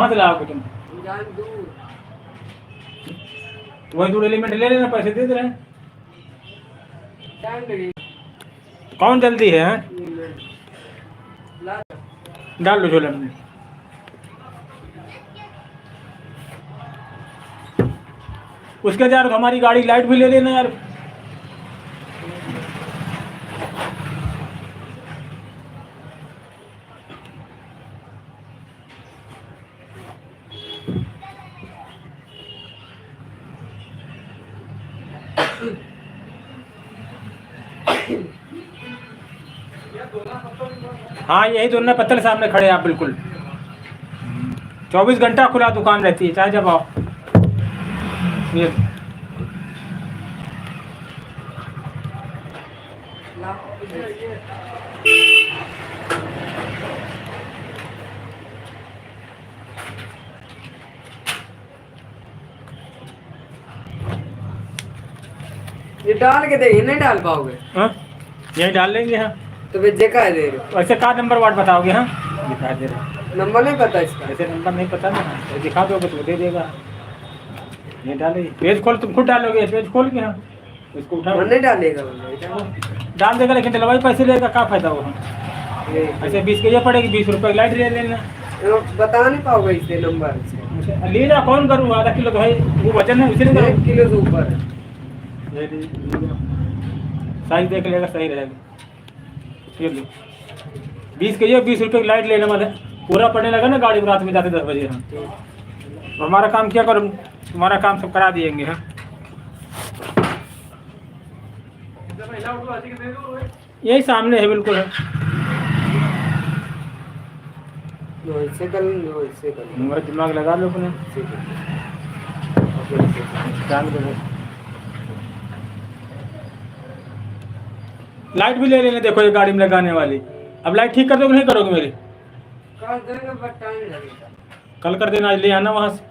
कहाँ से लाओगे तुम? वही दूर एलिमेंट ले लेना, पैसे दे दे रहे हैं। कौन जल्दी है? डाल लो झोले में। उसके यार हमारी गाड़ी लाइट भी ले लेना यार। हाँ यही दोनों पत्तल सामने खड़े हैं आप, बिल्कुल 24 घंटा खुला दुकान रहती है, चाहे जब आओ। ये डाल के दे, नहीं डाल पाओगे? हाँ यही डाल लेंगे। हाँ तो फिर देखा है दे रहे वैसे कार्ड नंबर वार्ड बताओगे? हाँ दिखा दे रहे। नंबर नहीं पता इसका? ऐसे नंबर नहीं पता ना, तो दिखा दोगे तो दे देगा। ये डाले पेज खोल, तुम खुद डालोगे पेज खोल के। हाँ इसको उठाओ। नहीं डालेगा डाल देगा लेकिन डलवाई पैसे लेगा, क्या फायदा होगा? ऐसे 20 के ये पड़ेगी, 20 रुपये लाइट ले लेना। बता नहीं पाओगे इससे नंबर? ले जा, कौन करूँ? आधा किलो तो भाई वो वजन है, इसीलिए 1 किलो से ऊपर है। साइज देख लेगा, सही रहेगा। 20 के ये 20 रुपये की लाइट लेना, मतलब पूरा पड़ने लगा ना गाड़ी रात में जाते 10 बजे। हाँ हमारा काम क्या करूँ, तुम्हारा काम सब करा दिएंगे। हाँ यही सामने है, बिल्कुल है। दिमाग लगा लो अपने। लाइट भी ले लेने, देखो ये गाड़ी में लगाने वाली। अब लाइट ठीक कर दोगे नहीं करोगे मेरी? कल कर देना, आज ले आना वहाँ से।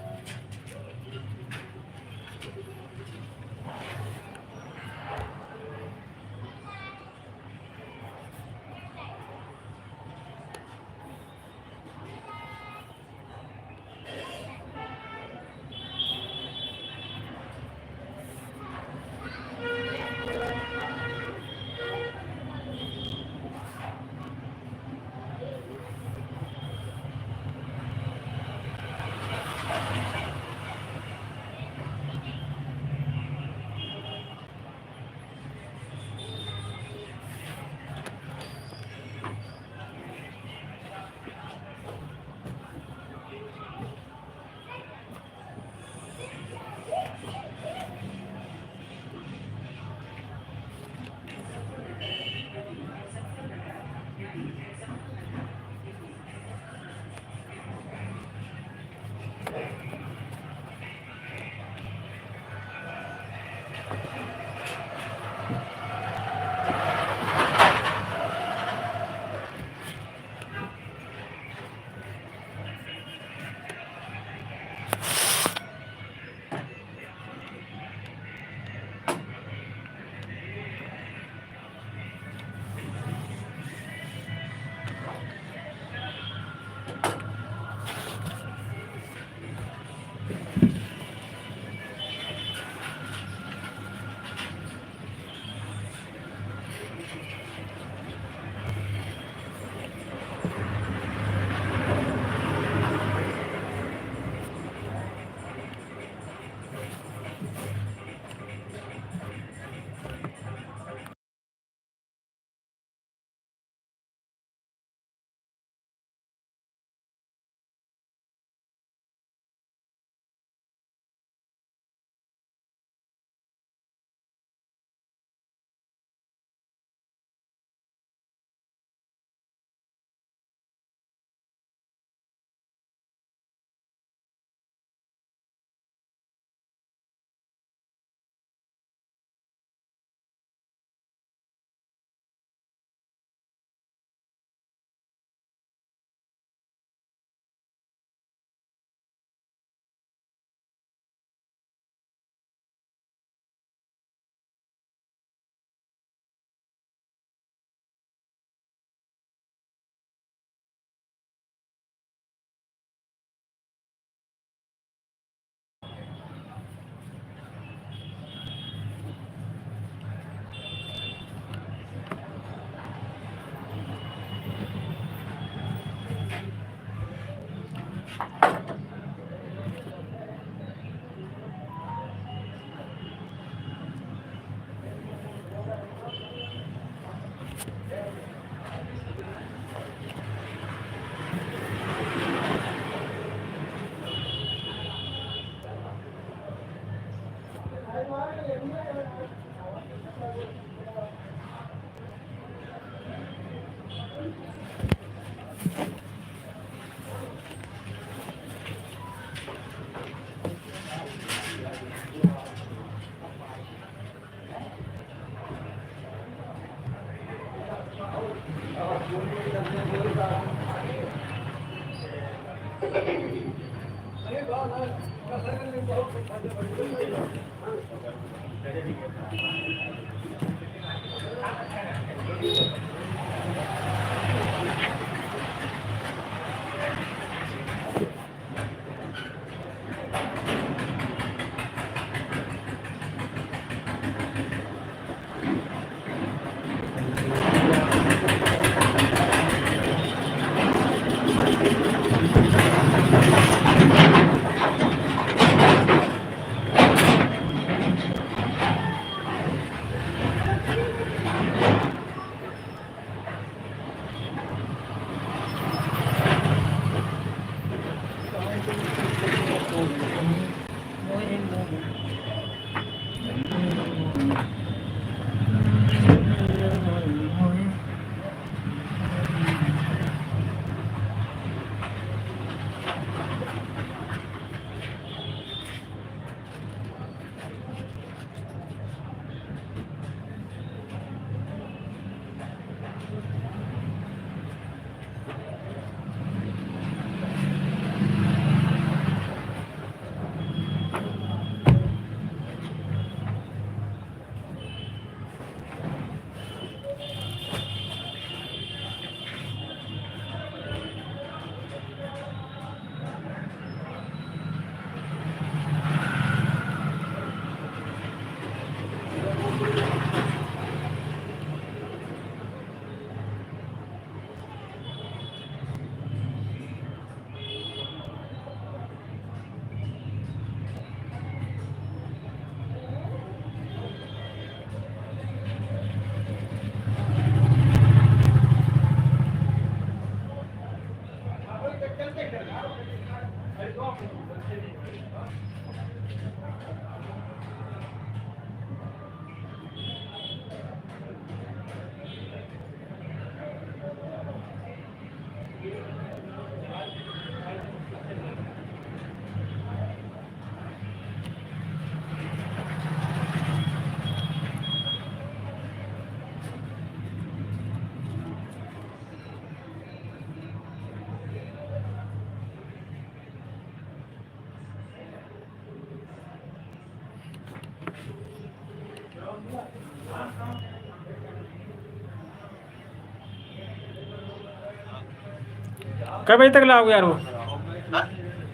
कब बजे तक लाओगे यार वो?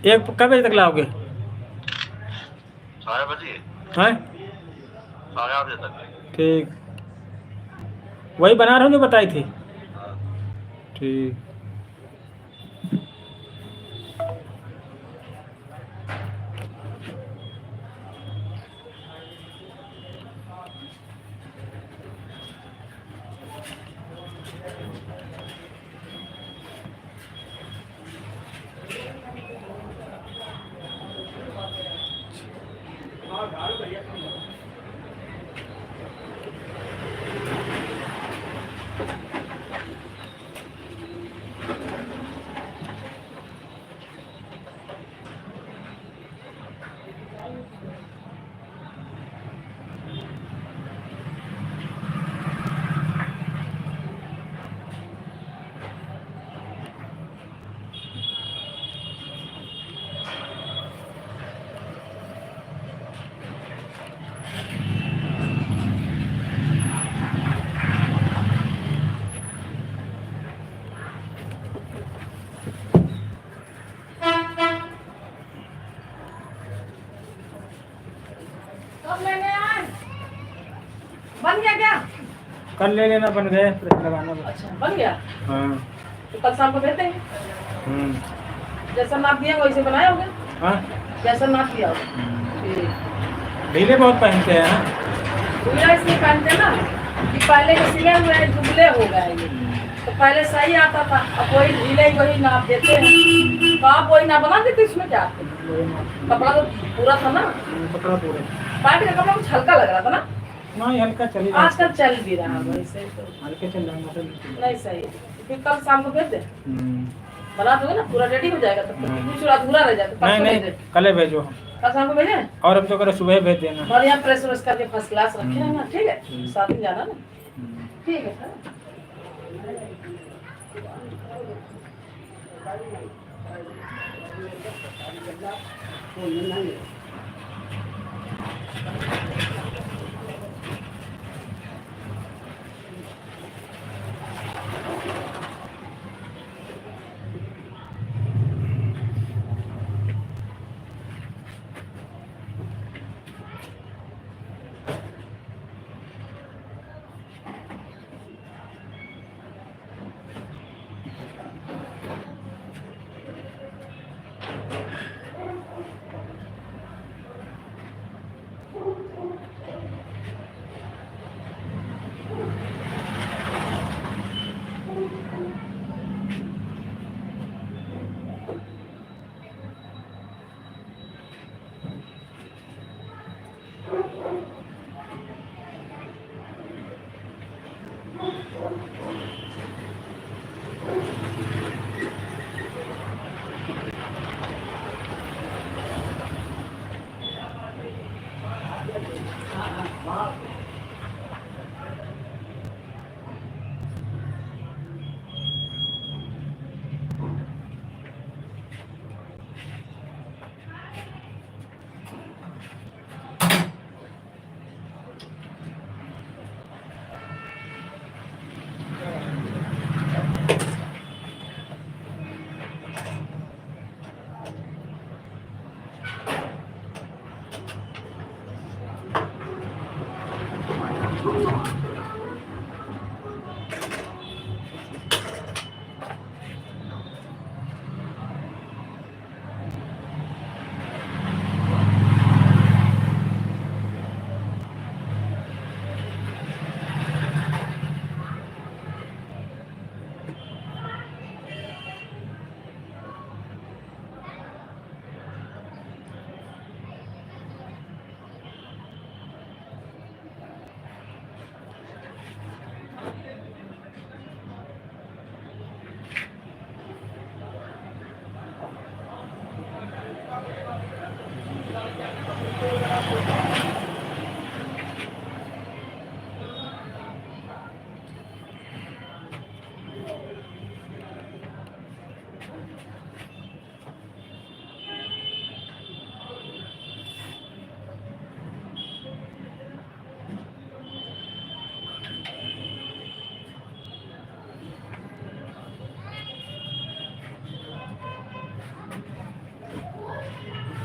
एक कब बजे तक लाओगे? 6 बजे, हैं? 8:30 तक। ठीक, वही बना रहा हूँ जो बताई थी। हाँ। ठीक। बन गया क्या? कल ले लेना, बन गए, प्रेस लगाना बस। अच्छा बन गया, हाँ। तो कल शाम को भेज देंगे। जैसा नाप दिया वैसे बनाए होगे। हाँ। जैसा नाप दिया होगा। ठीक। ढीले बहुत पहनते हैं ना। ढीला इसलिए पहनते ना कि पहले जो सिले हुए हैं दुबले हो गए ये, तो पहले सही आता था, अब वही ढीले वही नाप देते हैं, तो आप वही नाप बना देते, इसमें क्या? कपड़ा तो पूरा था ना, कपड़ा पूरा। पार्टी का कपड़ा कुछ हल्का लग रहा था ना। नहीं, हल्का चलेगा। आजकल चल भी रहा है वैसे तो हल्के चल रहा है। नहीं सही। फिर कल शाम को भेज दे, बना दोगे ना, पूरा रेडी हो जाएगा, तब तक कुछ अधूरा रह जाता। नहीं नहीं, कल भेजो। कल शाम को भेजे, और हम तो करो सुबह भेज देना। बढ़िया प्रेस व्रेस करके फर्स्ट क्लास रखे हैं ना। ठीक है, साथ में जाना ना। ठीक है सर।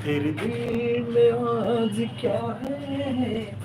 तेरे दिल में आज क्या है?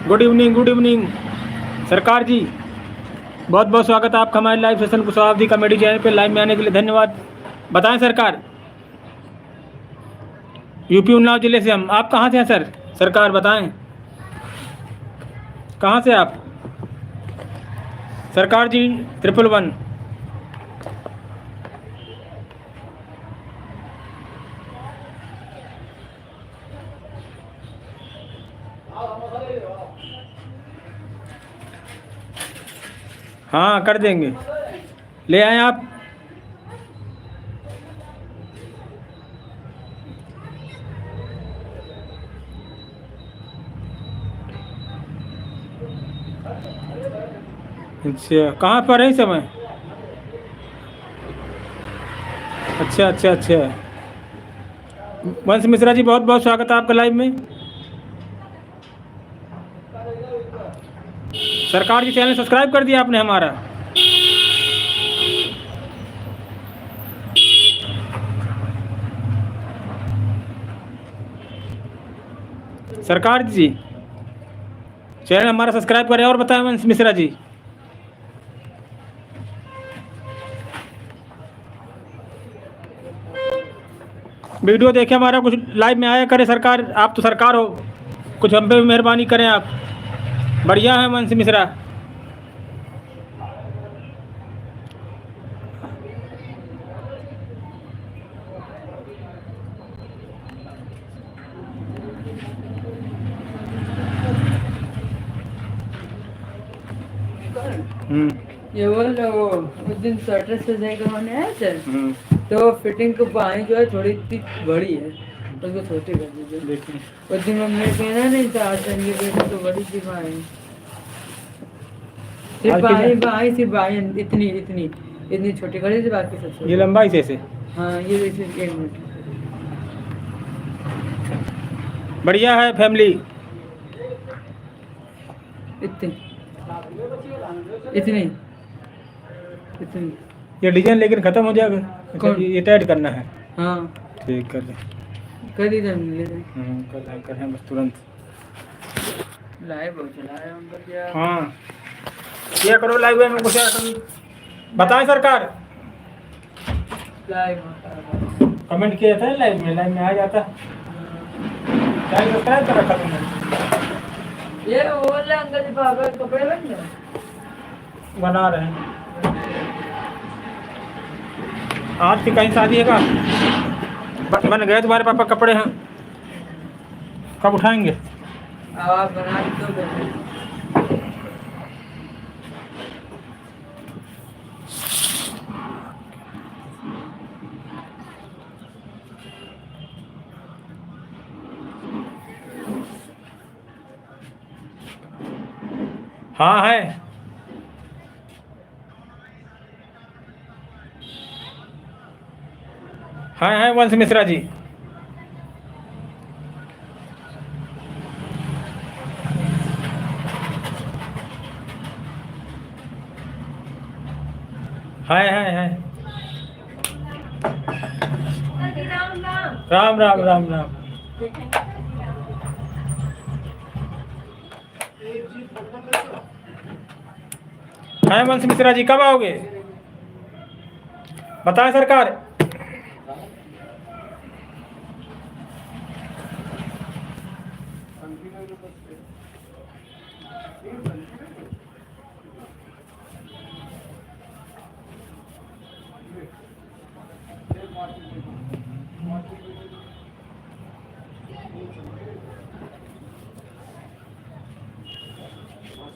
गुड इवनिंग सरकार जी, बहुत बहुत स्वागत है आपका हमारे live session Kushwaha comedy channel पे लाइव में आने के लिए धन्यवाद। बताएं सरकार, यूपी उन्नाव जिले से हम। आप कहाँ से हैं सर? सरकार बताएं कहाँ से आप? सरकार जी 111। हाँ कर देंगे, ले आए आप। अच्छा, कहाँ पर है इस समय? अच्छा। वंश मिश्रा जी, बहुत बहुत स्वागत है आपका लाइव में। सरकार जी चैनल सब्सक्राइब कर दिया आपने हमारा? सरकार जी चैनल हमारा सब्सक्राइब करें। और बताएं वंश मिश्रा जी। वीडियो देखे हमारा, कुछ लाइव में आया करे सरकार। आप तो सरकार हो, कुछ हम पे भी मेहरबानी करें आप। बढ़िया है वंश मिश्रा। ये बोल रहे वो उस दिन स्वेटर से करवाने आए थे, तो फिटिंग को बाएं जो है थोड़ी इतनी बड़ी है, उसको छोटी कर दीजिए। देखिए उस दिन हमने कहना नहीं था, आज ये बेटा तो बड़ी सी बाएं, सिर्फ बाएं इतनी छोटी कर दीजिए, बाकी सब छोटी। ये लंबाई से हाँ ये देखिए, 1 मिनट। बढ़िया है फैमिली। इतनी ये डिजाइन लेकिन खत्म हो जाएगा। कौन? ये टाइट करना है। हाँ ठीक कर ले। कर ही ले कर हैं बस तुरंत। लाइव हो चला है हम पर क्या। हाँ ये करो लाइव में कुछ बताएं सरकार। लाइव कमेंट किया था लाइव में आ जाता। चैनल सब्सक्राइब कर रखा तुमने? ये बोल रहे अंकल जी पापा कपड़े बन गए, बना रहे हैं। आज की कहीं शादी है का? बन गए तुम्हारे पापा कपड़े हैं? कब उठाएंगे? आप बना तो दो। हाँ है। हैं वंश मिश्रा जी। हैं। राम राम राम राम। हैं वंश मिश्रा जी, कब आओगे? बताएं सरकार।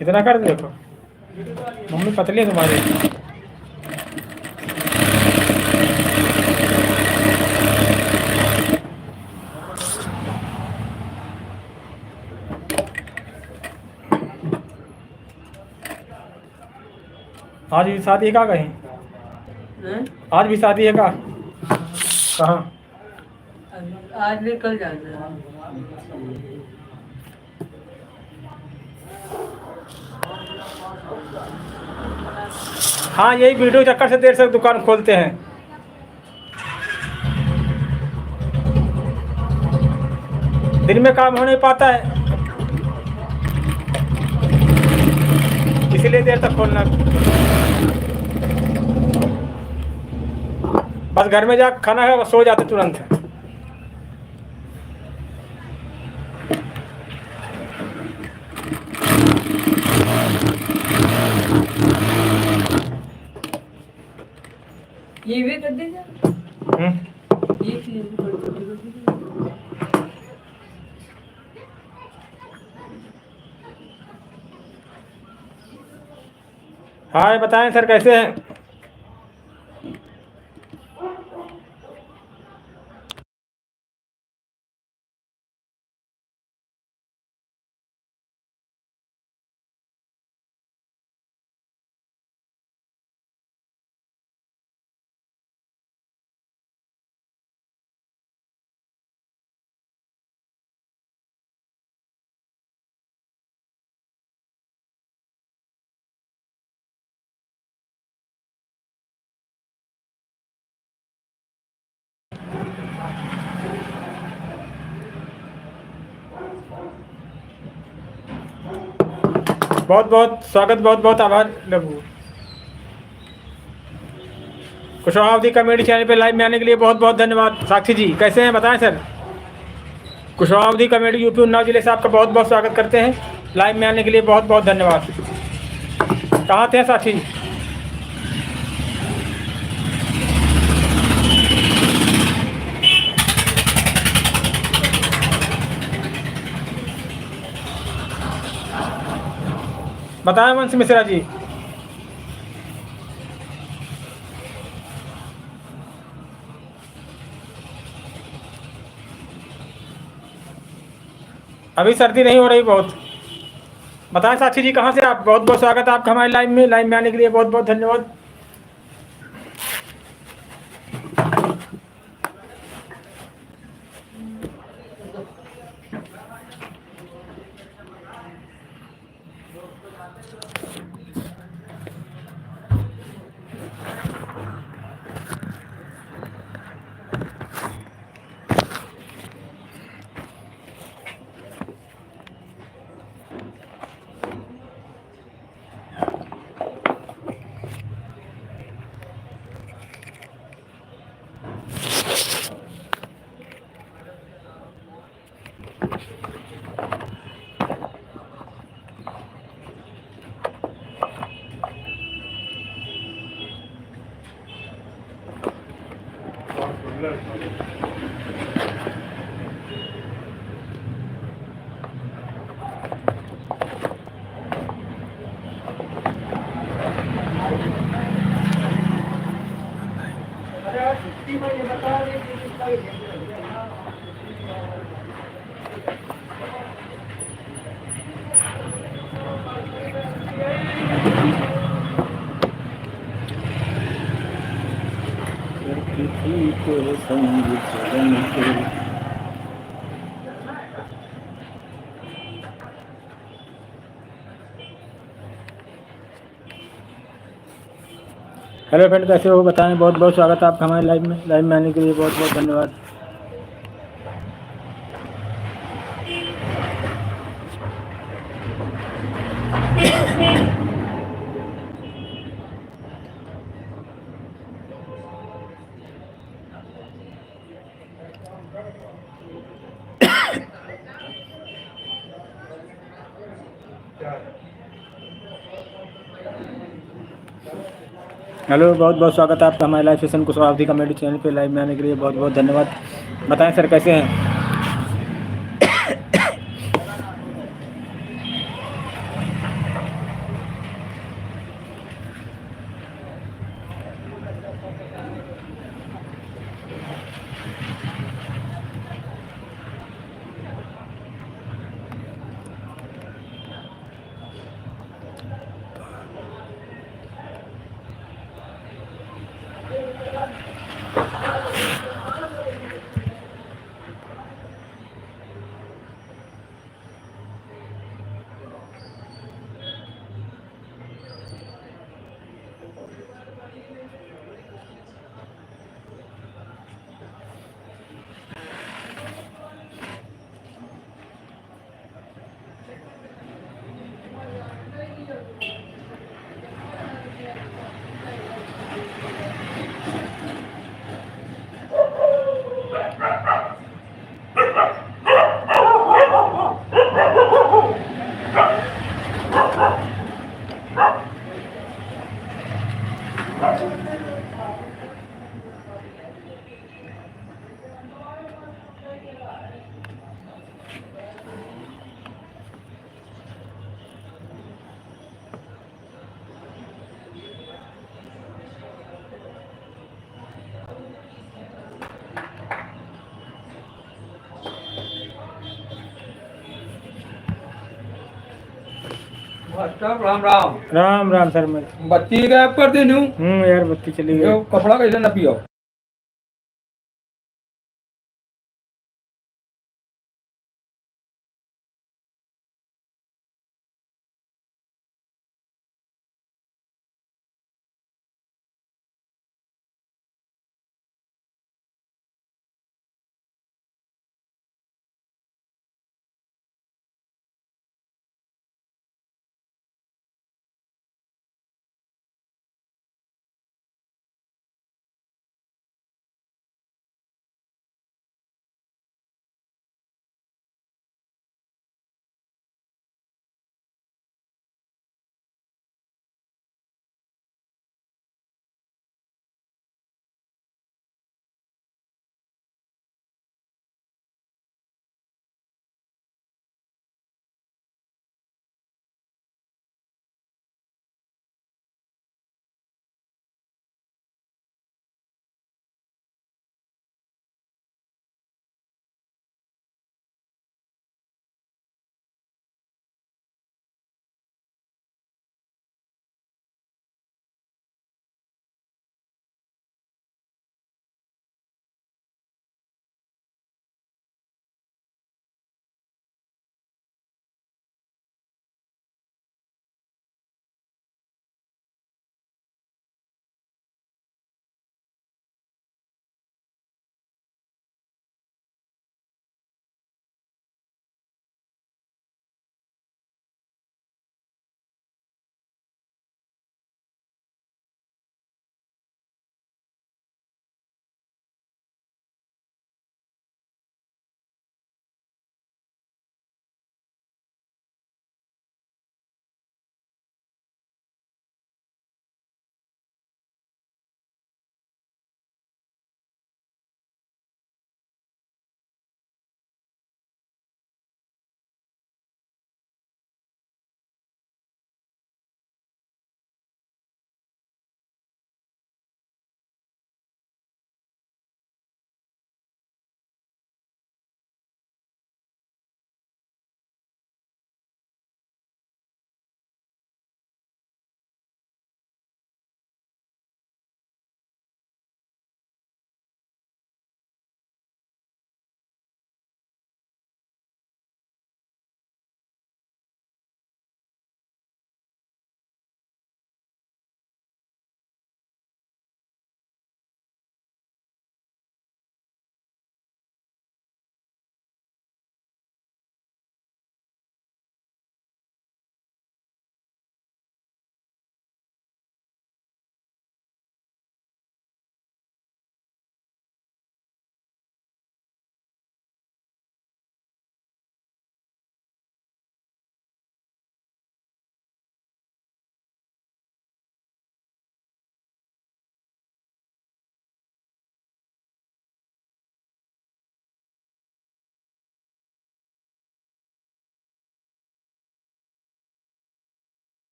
इतना कर देखो, मम्मी पतली है तुम्हारी। आज भी शादी है का कहीं? हैं? आज भी शादी है का? कहाँ? आज नहीं, कल जाना है। हाँ, यही वीडियो चक्कर से देर से दुकान खोलते हैं। दिन में काम हो नहीं पाता है, इसीलिए देर तक खोलना। बस घर में जा खाना है, सो जाते तुरंत। ये भी कर दीजिए। ये चीज़ भी कर दीजिए। हाँ, बताएं सर कैसे हैं? बहुत बहुत स्वागत, बहुत बहुत आभार लघु। कुशवाहा अवधी कॉमेडी चैनल पे लाइव में आने के लिए बहुत बहुत धन्यवाद। साक्षी जी कैसे हैं, बताएं सर। कुशवाहा अवधी कॉमेडी यूपी उन्नाव जिले से आपका बहुत बहुत स्वागत करते हैं। लाइव में आने के लिए बहुत बहुत धन्यवाद। कहाँ थे साक्षी जी? बताएं वंश मिश्रा जी। अभी सर्दी नहीं हो रही बहुत। बताएं साक्षी जी कहाँ से आप? बहुत बहुत स्वागत है आपका हमारे लाइव में आने के लिए बहुत बहुत धन्यवाद। हेलो फ्रेंड, कैसे हो बताएं। बहुत बहुत स्वागत है आपका हमारे लाइव में आने के लिए बहुत बहुत धन्यवाद। हेलो, बहुत बहुत स्वागत है आपका हमारे live session Kushwaha comedy channel पे लाइव में आने के लिए बहुत बहुत धन्यवाद। बताएं सर कैसे हैं। मास्टर राम राम। राम राम सर। मैं बत्ती गायब कर दी न्यू यार बत्ती चली गई। कपड़ा कैसे न पियो।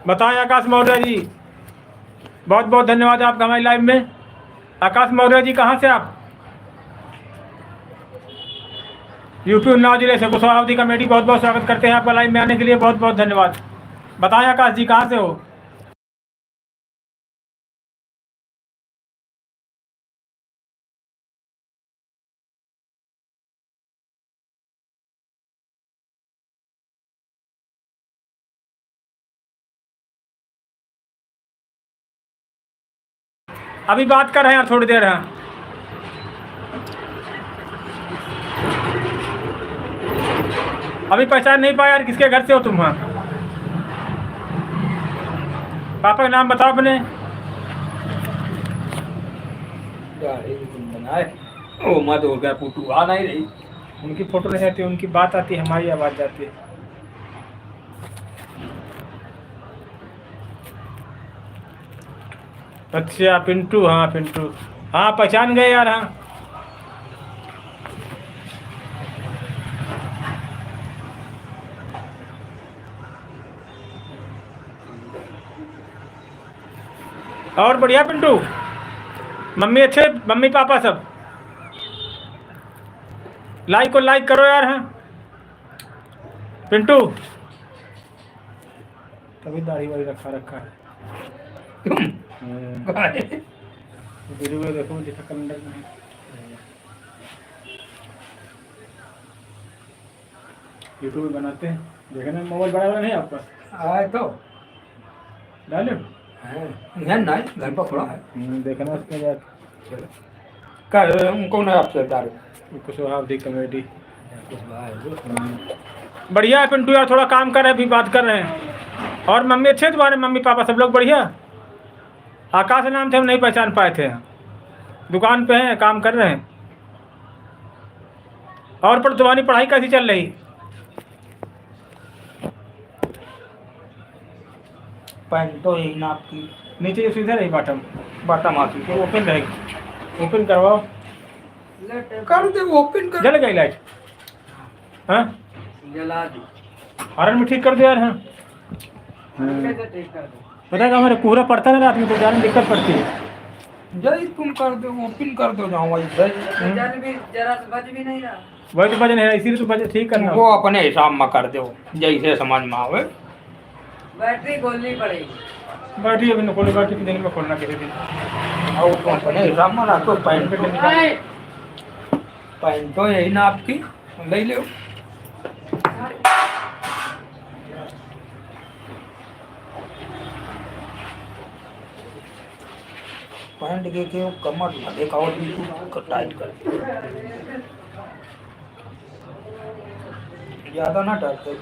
बताएं आकाश मौर्य जी, बहुत बहुत धन्यवाद आपका हमारी लाइव में। आकाश मौर्य जी कहाँ से आप? यूपी उन्नाव जिले से कुशवाहा कमेटी बहुत बहुत स्वागत करते हैं आपका लाइव में आने के लिए, बहुत बहुत धन्यवाद। बताएं आकाश जी कहाँ से हो? अभी बात कर रहे हैं थोड़ी देर। हाँ अभी पहचान नहीं पाया यार, किसके घर से हो तुम? हाँ पापा का नाम बताओ अपने। बनाए ओ मत हो गया पुटू आ नहीं रही। उनकी फोटो नहीं आती, उनकी बात आती है, हमारी आवाज़ जाती है। अच्छा पिंटू, हाँ पिंटू, हाँ पहचान गए यार। हाँ और बढ़िया पिंटू, मम्मी अच्छे, मम्मी पापा सब? लाइक को लाइक करो यार। हाँ पिंटू, तभी दाढ़ी वाड़ी रखा है। वीडियो में देखो, दिखा कैलेंडर में। यूट्यूब में बनाते हैं, देखना। मोबाइल बड़ा वाला नहीं आपका? आए तो डालो नहीं घर पर खड़ा है। देखना उसके बाद। कौन है आपसे डाल कुशवाहा कमेटी। बढ़िया है पिंटू यार, थोड़ा काम कर रहे हैं, अभी बात कर रहे हैं। और मम्मी अच्छे तुम्हारे? मम्मी पापा सब लोग बढ़िया? आकाश नाम थे, हम नहीं पहचान पाए थे। दुकान पे हैं, काम कर रहे हैं। और पर तुम्हारी पढ़ाई कैसी चल रही? पैंट तो यही नाप की, नीचे जो सीधा रही बॉटम बाटा माथी तो ओपन रहेगी। ओपन करवाओ। कर दे ओपन कर। जल गई लाइट? हाँ जला दी। हॉर्न में ठीक कर दो यार। हाँ कैसे ठीक कर दो? पता है हमारे पूरा पड़ता है रात में, तो जाने में दिक्कत पड़ती है। जय तुम कर दो ओपन कर दो जाओ भाई जल भी जरा से बज भी नहीं रहा। वही तो वजन है, इसीलिए तो वजन ठीक करना। वो अपने हिसाब में कर दो जैसे समझ में आवे। बैटरी खोलनी पड़ेगी। बैटरी अभी न खोलो, बैटरी के दिन में खोलना किसी दिन। और तो अपने हिसाब में रखो। पैंट पैंट तो यही नाप की ले लो। पैंट के कमर में देखा और भी टाइट कर ज्यादा ना टाइट कर।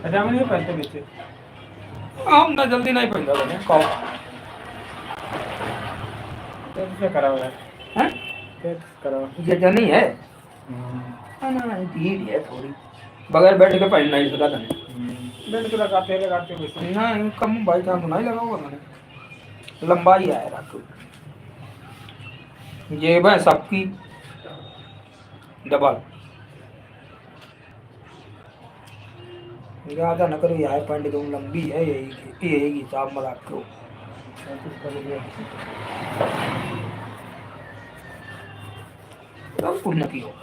अच्छा मैं नहीं पहनते नीचे। हम ना जल्दी नहीं पहनता बने कहो कैसे करा हुआ है? हैं कैसे करा हुआ? ये जनी है ना ढील है थोड़ी, बगैर बैठ के पहन नहीं सकता था। बेल्ट तो लगाते वैसे। ना कम भाई साहब नहीं लगा हुआ मैंने, लंबाई आया रखो। जेब है सबकी डबल, ज़्यादा न करो। यह पैंट जो लंबी है यही हिसाब में रखो। सब कुछ नकी हो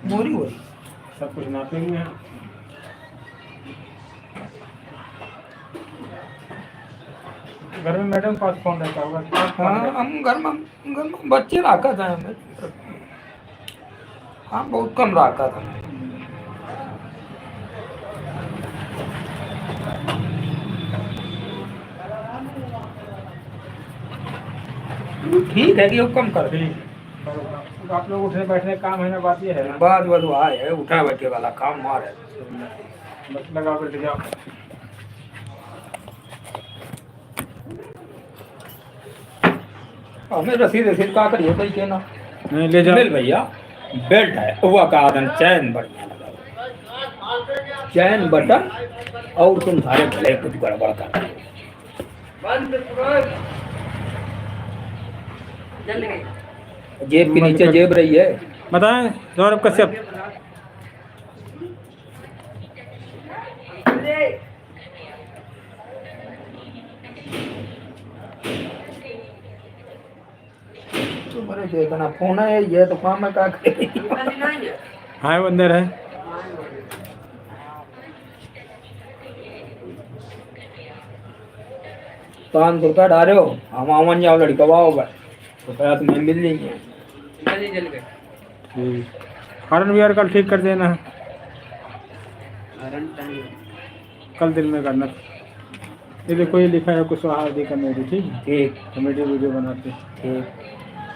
मोरी वही सब कुछ नापे हुए हैं। घर में मैडम पास फोन रहता होगा? हाँ हम घर में बच्चे रखा था हमें। हाँ बहुत कम रखा था। ठीक है कि वो कम कर दे। आप लोग उठने बैठने का काम है ना, बात ये है ना। बाद आए है उठा बैठे वाला काम मार है। बस लगा कर जाओ। हमें रसीद का करिए कोई कहना नहीं ले जाओ। मिल भैया बेल्ट है हुआ का आदन चैन बढ़िया लगा, चैन बटन और तुम सारे भले कुछ गड़बड़ कर रहे हो। बंद करो। जल गई। जेब के नीचे जेब रही है। बताएं सौरभ कश्यप। अरे चेतना फोन है ये तो काम में क्या करे। हाँ वो अंदर है। ₹500 डाले हो हम आवन जाओ लड़का होगा तो पैसा तुम्हें मिल जाएंगे। हॉर्न भी यार कल ठीक कर देना, कल दिन में करना। ये देखो ये लिखा है कुशवाहा दी कमेटी, ठीक है, ठीक कमेटी वीडियो बनाते हैं।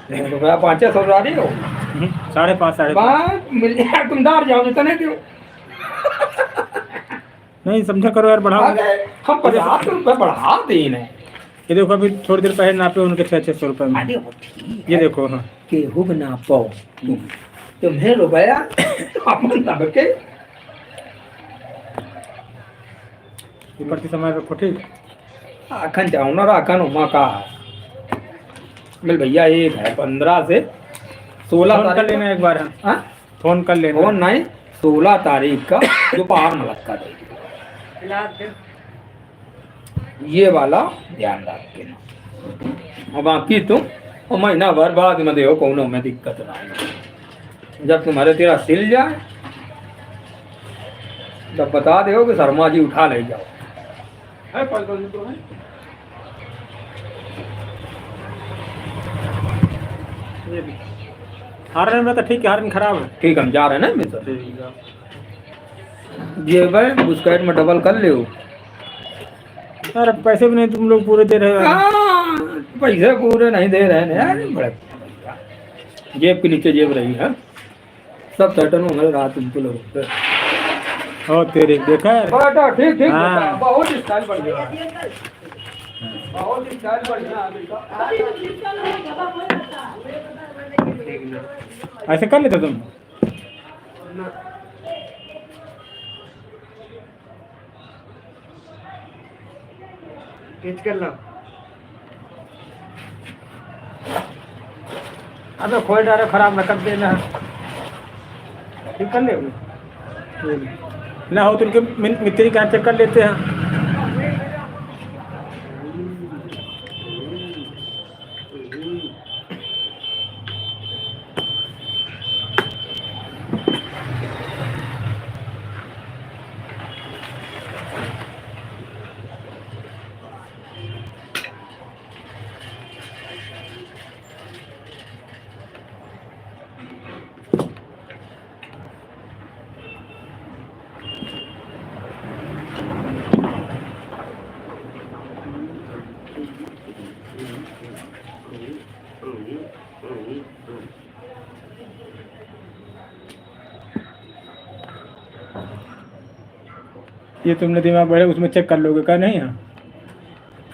ठीक रुपया 500 डाले हो 5.5 मिल जाए तुम डाल जाओ इतने क्यों। नहीं समझा करो यार, बढ़ाओ। हम 50 रुपये बढ़ा देने। ये देखो अभी थोड़ी देर पहले नापे उनके 600 रुपये में। अरे वो ठीक ये देखो हाँ के हुक ना पाओ तुम्हें रुपया अपन सबके ये प्रति समय रखो, ठीक। आखन जाओ ना राखन उमा का मिल भैया एक है 15 से 16 फोन कर तारीख लेना एक बार। हाँ हाँ फोन कर लेना। फोन नहीं 16 तारीख का दोपहर में लटका देगी ये वाला ध्यान रख के ना। और बाकी तुम और महीना भर बाद में देखो कौनों में दिक्कत ना आए। जब तुम्हारे तेरा सिल जाए तब बता दो कि शर्मा जी उठा ले जाओ। हारन में तो ठीक है, हारन खराब है। ठीक हम जा रहे हैं ना मित्र ये भाई बुस्केट में डबल कर ले यार पैसे भी नहीं तुम लोग पूरे दे रहे हो यार। पैसे पूरे नहीं दे रहे हैं यार बड़े जेब के नीचे जेब रही है सब सेटल में मेरे रात तुमको लोग हो तेरे देखा है। बेटा ठीक ठीक हाँ। बेटा, बहुत स्टाइल बढ़िया है बहुत स्टाइल बढ़िया है बेटा। ऐसे कर लेते तुम। कर लो अबे खोल डाले खराब न कर देना, ठीक कर ले ना हो तो उनके मिस्त्री का चेक कर लेते हैं। ये तुमने दिमाग बढ़े उसमें चेक कर लोगे क्या नहीं है।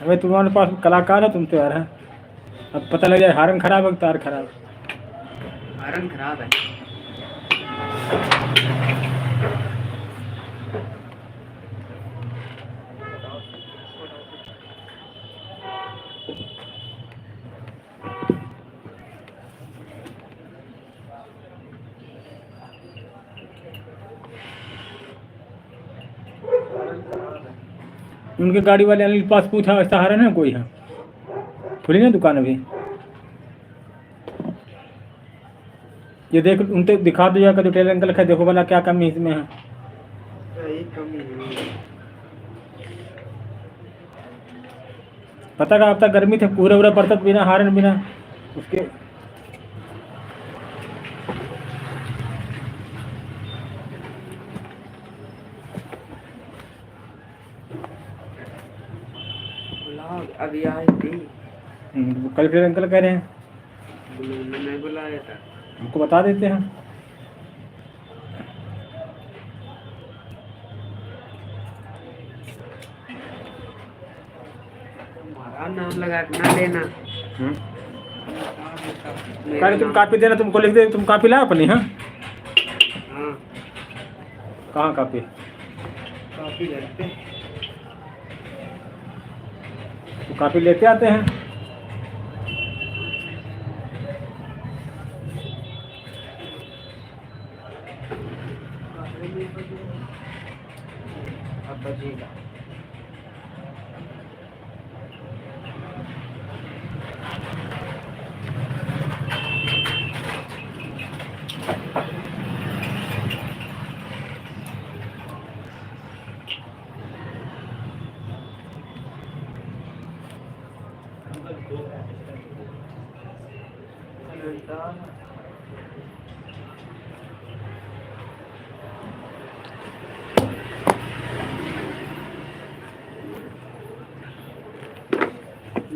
अबे तुम्हारे पास कलाकार है तुम तो यार। अब पता लग जाए हारन खराब है तार खराब। हारन खराब है। उनके गाड़ी वाले अनिल पास पूछा ऐसा हारन है कोई है, खुली ना दुकान अभी। ये देख उनसे दिखा दो जाकर जो टेलर अंकल है, देखो भला क्या कमी इसमें है। पता का अब तक गर्मी थे पूरा पूरा पड़ता बिना हारन बिना उसके। अभी आई थी कल फिर अंकल कह रहे हैं नहीं बुलाया था। हमको बता देते हैं। हमारा नाम लगा के ना लेना। कह तुम कापी देना, तुमको लिख दे। तुम कापी लाओ अपनी। हाँ हाँ कहाँ कापी? काफी लगते तो कापी लेते आते हैं। अब बचेगा।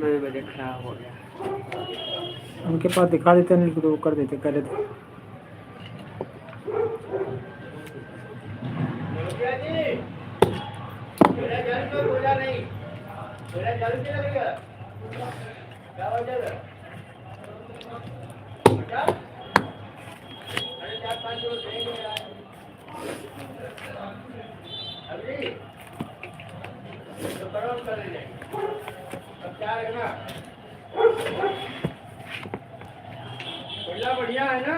9 बजे खराब हो गया। उनके पास दिखा देते नहीं तो वो कर देते कर देते। बढ़िया है ना।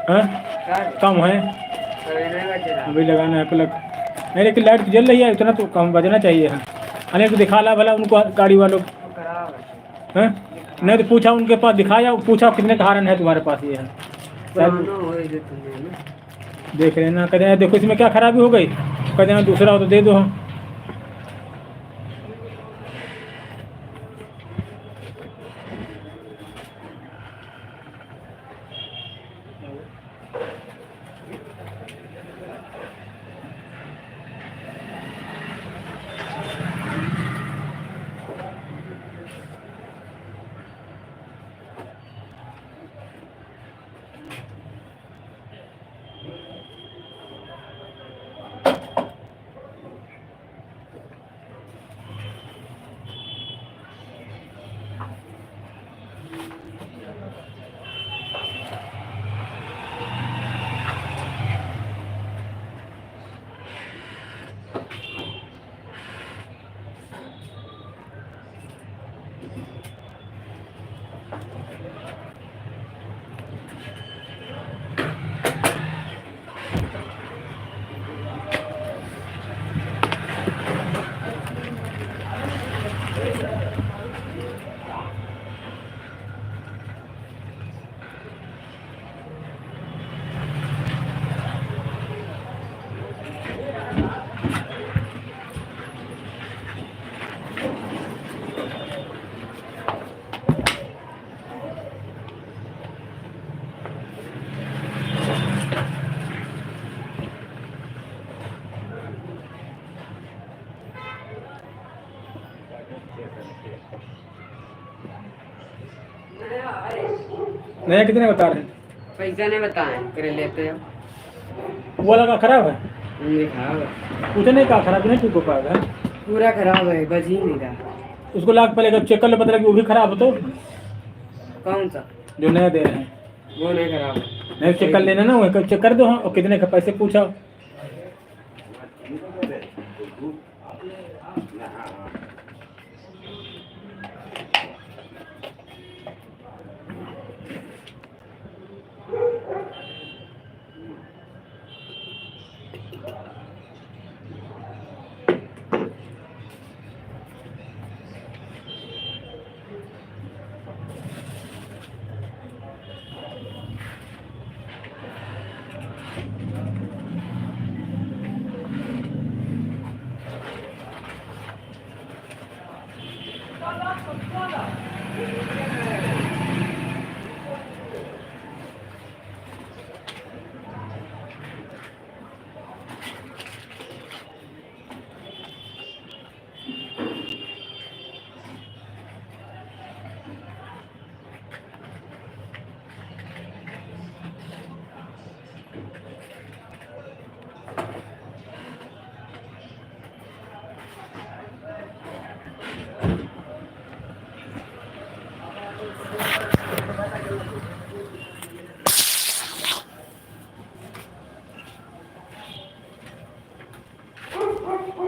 हाँ कम है अभी लगाना है प्लग। नहीं लेकिन लाइट जल रही है इतना तो कम बजना चाहिए। हाँ अरे तो दिखा ला भला उनको गाड़ी वालों को। हाँ नहीं तो पूछा उनके पास दिखाया पूछा कितने का हारन है तुम्हारे पास ये है देख लेना। कहते हैं देखो इसमें क्या खराबी हो गई, कहते हैं दूसरा हो तो दे दो। हम नया कितने बता रहे हैं? पैसा नहीं बताए करे लेते हो वो लगा खराब है खराब है पूछे नहीं कहा खराब नहीं तुमको पाएगा पूरा खराब है बज ही नहीं रहा। उसको लाख पहले जब चेक कर लो पता लगे वो भी खराब हो तो कौन सा जो नया दे रहे हैं वो नहीं खराब है। नहीं चेक कर लेना ना वो चेक कर दो। हाँ और कितने का पैसे पूछा।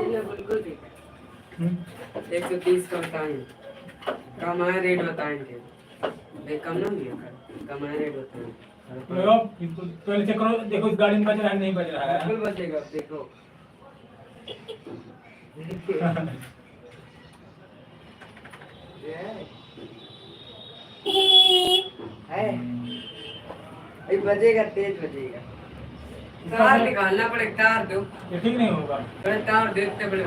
बिल्कुल ठीक है 130 का बताएं कमाया रेट बताएंगे कम ना हुआ कमाया रेट बताएं पहले चेक करो देखो इस गाड़ी में बज रहा है नहीं बज रहा है। बिल्कुल बचेगा देखो है बजेगा तेज बजेगा तार निकालना पड़ेगा तार दो ये ठीक नहीं होगा। बड़े तार देखते बड़े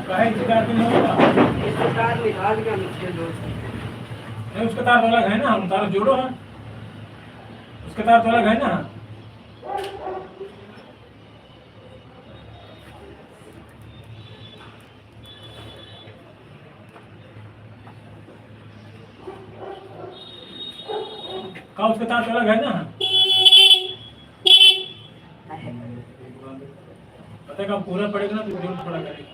काहे इसका नहीं होगा इसको तार निकाल के हम इसके दोस्त नहीं, उसका तार तो अलग है ना, हम तार जोड़ो है, उसका तार तो अलग है ना। का उसका तार तो अलग है ना। पता है पूरा पड़ेगा ना तो जरूर थोड़ा करेगा।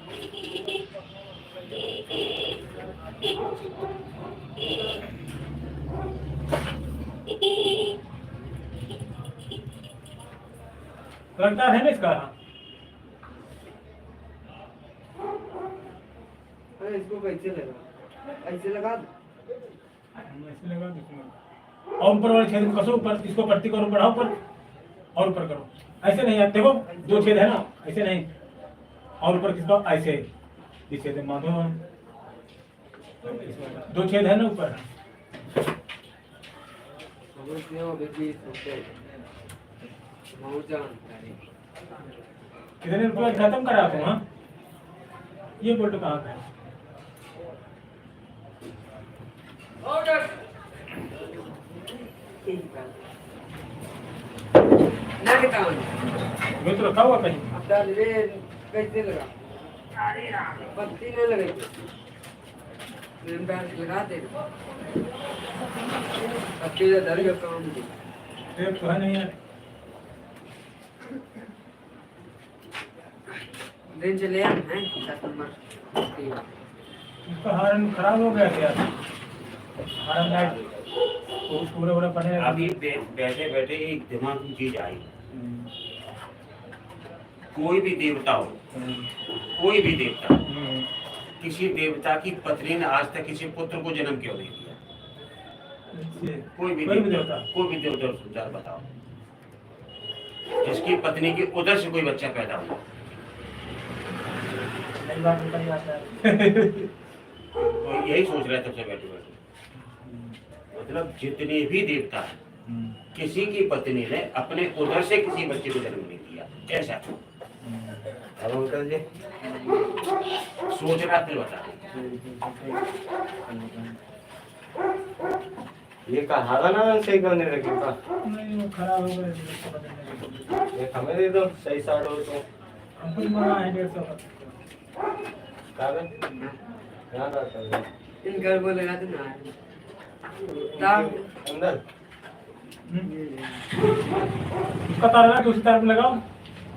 लगता है ना इसका। अरे इसको कैसे लगा, ऐसे लगा दो। ऐसे लगा दो इसमें। और ऊपर वाले छेद को कसो, ऊपर इसको पट्टी करो, बढ़ाओ ऊपर और ऊपर करो। ऐसे नहीं है, देखो 2 छेद है ना, ऐसे नहीं। और ऊपर किसका ऐसे ये छेद है, माधो 2 छेद है ना ऊपर। कितने रुपये खत्म करा तुम? हाँ, ये बोल्ट कहाँ का है? मैं तो रखा हुआ कहीं। अब डाल रे, कैसे लगा? बत्ती नहीं लगी, लगा दे। बत्ती का दर का काम नहीं। टेप तो है नहीं है। दिन चले हैं 7 नंबर। इसका हारन खराब हो गया क्या? हारन लाइट पूरे पूरे पड़े। अभी बैठे बैठे एक दिमाग की चीज आई, कोई भी देवता हो, कोई भी देवता, किसी देवता की पत्नी ने आज तक किसी पुत्र को जन्म क्यों नहीं दिया? कोई भी देवता सुधार बताओ जिसकी पत्नी की उधर से कोई बच्चा पैदा हो। तो यही सोच रहे थे सबसे बैठे बैठे, मतलब जितने भी देवता हैं, किसी की पत्नी ने अपने उधर से किसी बच्चे को जन्म नहीं दिया, ऐसा अब अंकल जी सोच रहा फिर बता। ये कहा ना सही करने लगे का नहीं, वो खराब हो गया। ये हमें दे दो सही साड़ हो तो हमको ही मंगा है 150 का। कागज यहाँ का कर इन घर को लगा दो ना। तार अंदर उसका तार लगा, दूसरी तार पे लगाओ।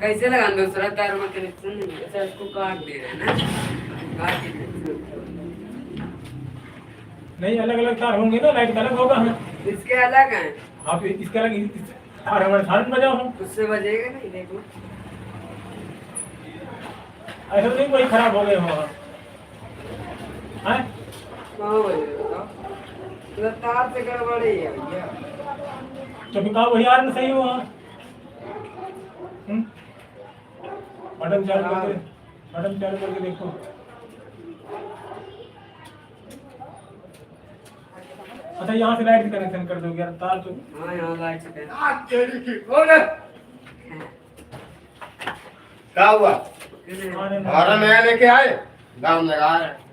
कैसे लगा? दूसरा तार में कनेक्शन नहीं है, ऐसा इसको काट दे रहे हैं ना, काट के नहीं, अलग अलग तार होंगे ना, लाइट का अलग होगा। हाँ, इसके अलग हैं, आप इसका अलग तार हमारे साथ बजाओ। हम उससे बजेगा नहीं। देखो ऐसा नहीं कोई खराब हो गए हो। हैं? कहाँ बजेगा बताओ? तो तार से गड़बड़ी है भैया। तो फिर कहा वही यार में सही हुआ। बटन चालू करके देखो। अच्छा, यहाँ से लाइट कनेक्शन कर दो यार, तार तो। हाँ यहाँ लाइट से क्या हुआ आने ना। हमारा नया लेके आए दाम लगा रहे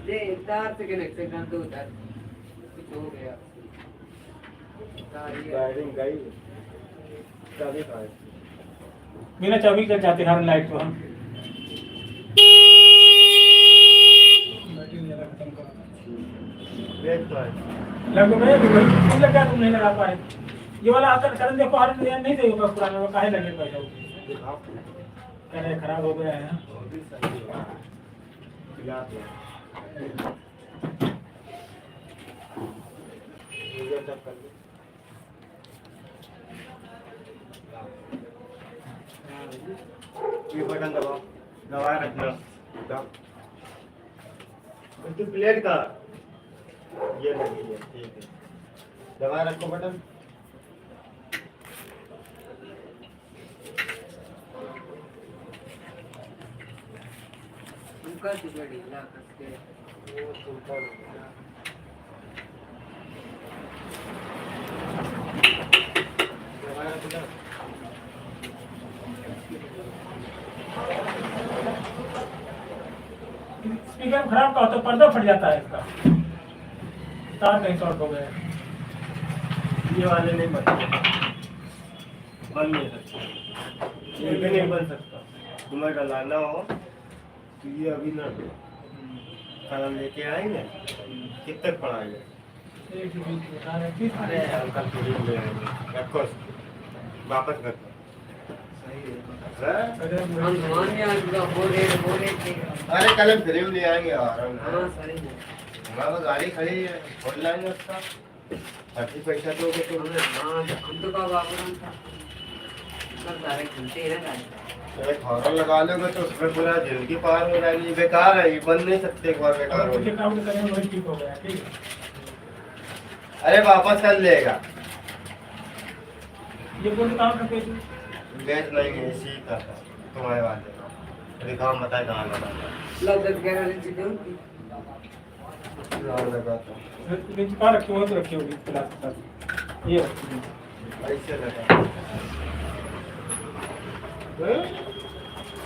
ये तार से कनेक्शन कर दो उधर, कुछ हो गया। वायरिंग गई चाबी कहाँ है? बिना चाबी कर जाते हर लाइट तो हम। बैटरी ज्यादा खत्म करो। देख तो है लगो मैं तुम लगा, तुम नहीं लगा पाए। ये वाला आकर करन देखो, हर नहीं सही होगा पुराना में, काहे लगे पैसा? कह रहे खराब हो गया है। ये बटन दबाओ, दबाए रखना। तो प्लेट का ये लगी है, ठीक है, दबाए रखो बटन। उनका टिकट ढीला करके वो सुनता नहीं। दबाए रखो ना। स्पीकर खराब का होता, पर्दा फट जाता है इसका। तार कहीं शॉर्ट हो गया है। ये वाले नहीं बन नहीं सकता, ये भी नहीं बन सकता। तुम्हें डलाना हो तो ये अभी ना कलम लेके आएंगे, कितने तक पढ़ाएंगे? एक ही बीच बता रहे हैं, 30 अरे अंकल थोड़ी ले आएंगे, रखो वापस कर दो। अरे हम मान में आज का वो रेट अरे कलम फिर ले आएंगे आराम से। हाँ सही है। हमारा गाड़ी खड़ी है, खोल लाएंगे उसका 30 पैसा दोगे तो। हाँ हम तो का बाबू था सब सारे खुलते हैं ना गाड़ी। एक हॉर्न लगा लोगे तो उसमें पूरा जिंदगी पार हो जाएगी। बेकार है, ये बन नहीं सकते, एक बार बेकार हो मुझे जाए। काउंट करेंगे वही ठीक हो गया। ठीक है, अरे वापस कर लेगा, ये बोल काम करते थे। बेच नहीं है, इसी का था तुम्हारे वाले का। अरे काम बताए कहाँ लगा लगत क्या करने चाहिए कहाँ लगा था, बीच कहाँ रखी हो तो रखी होगी क्लास के साथ। ये रखी। ऐसे लगा।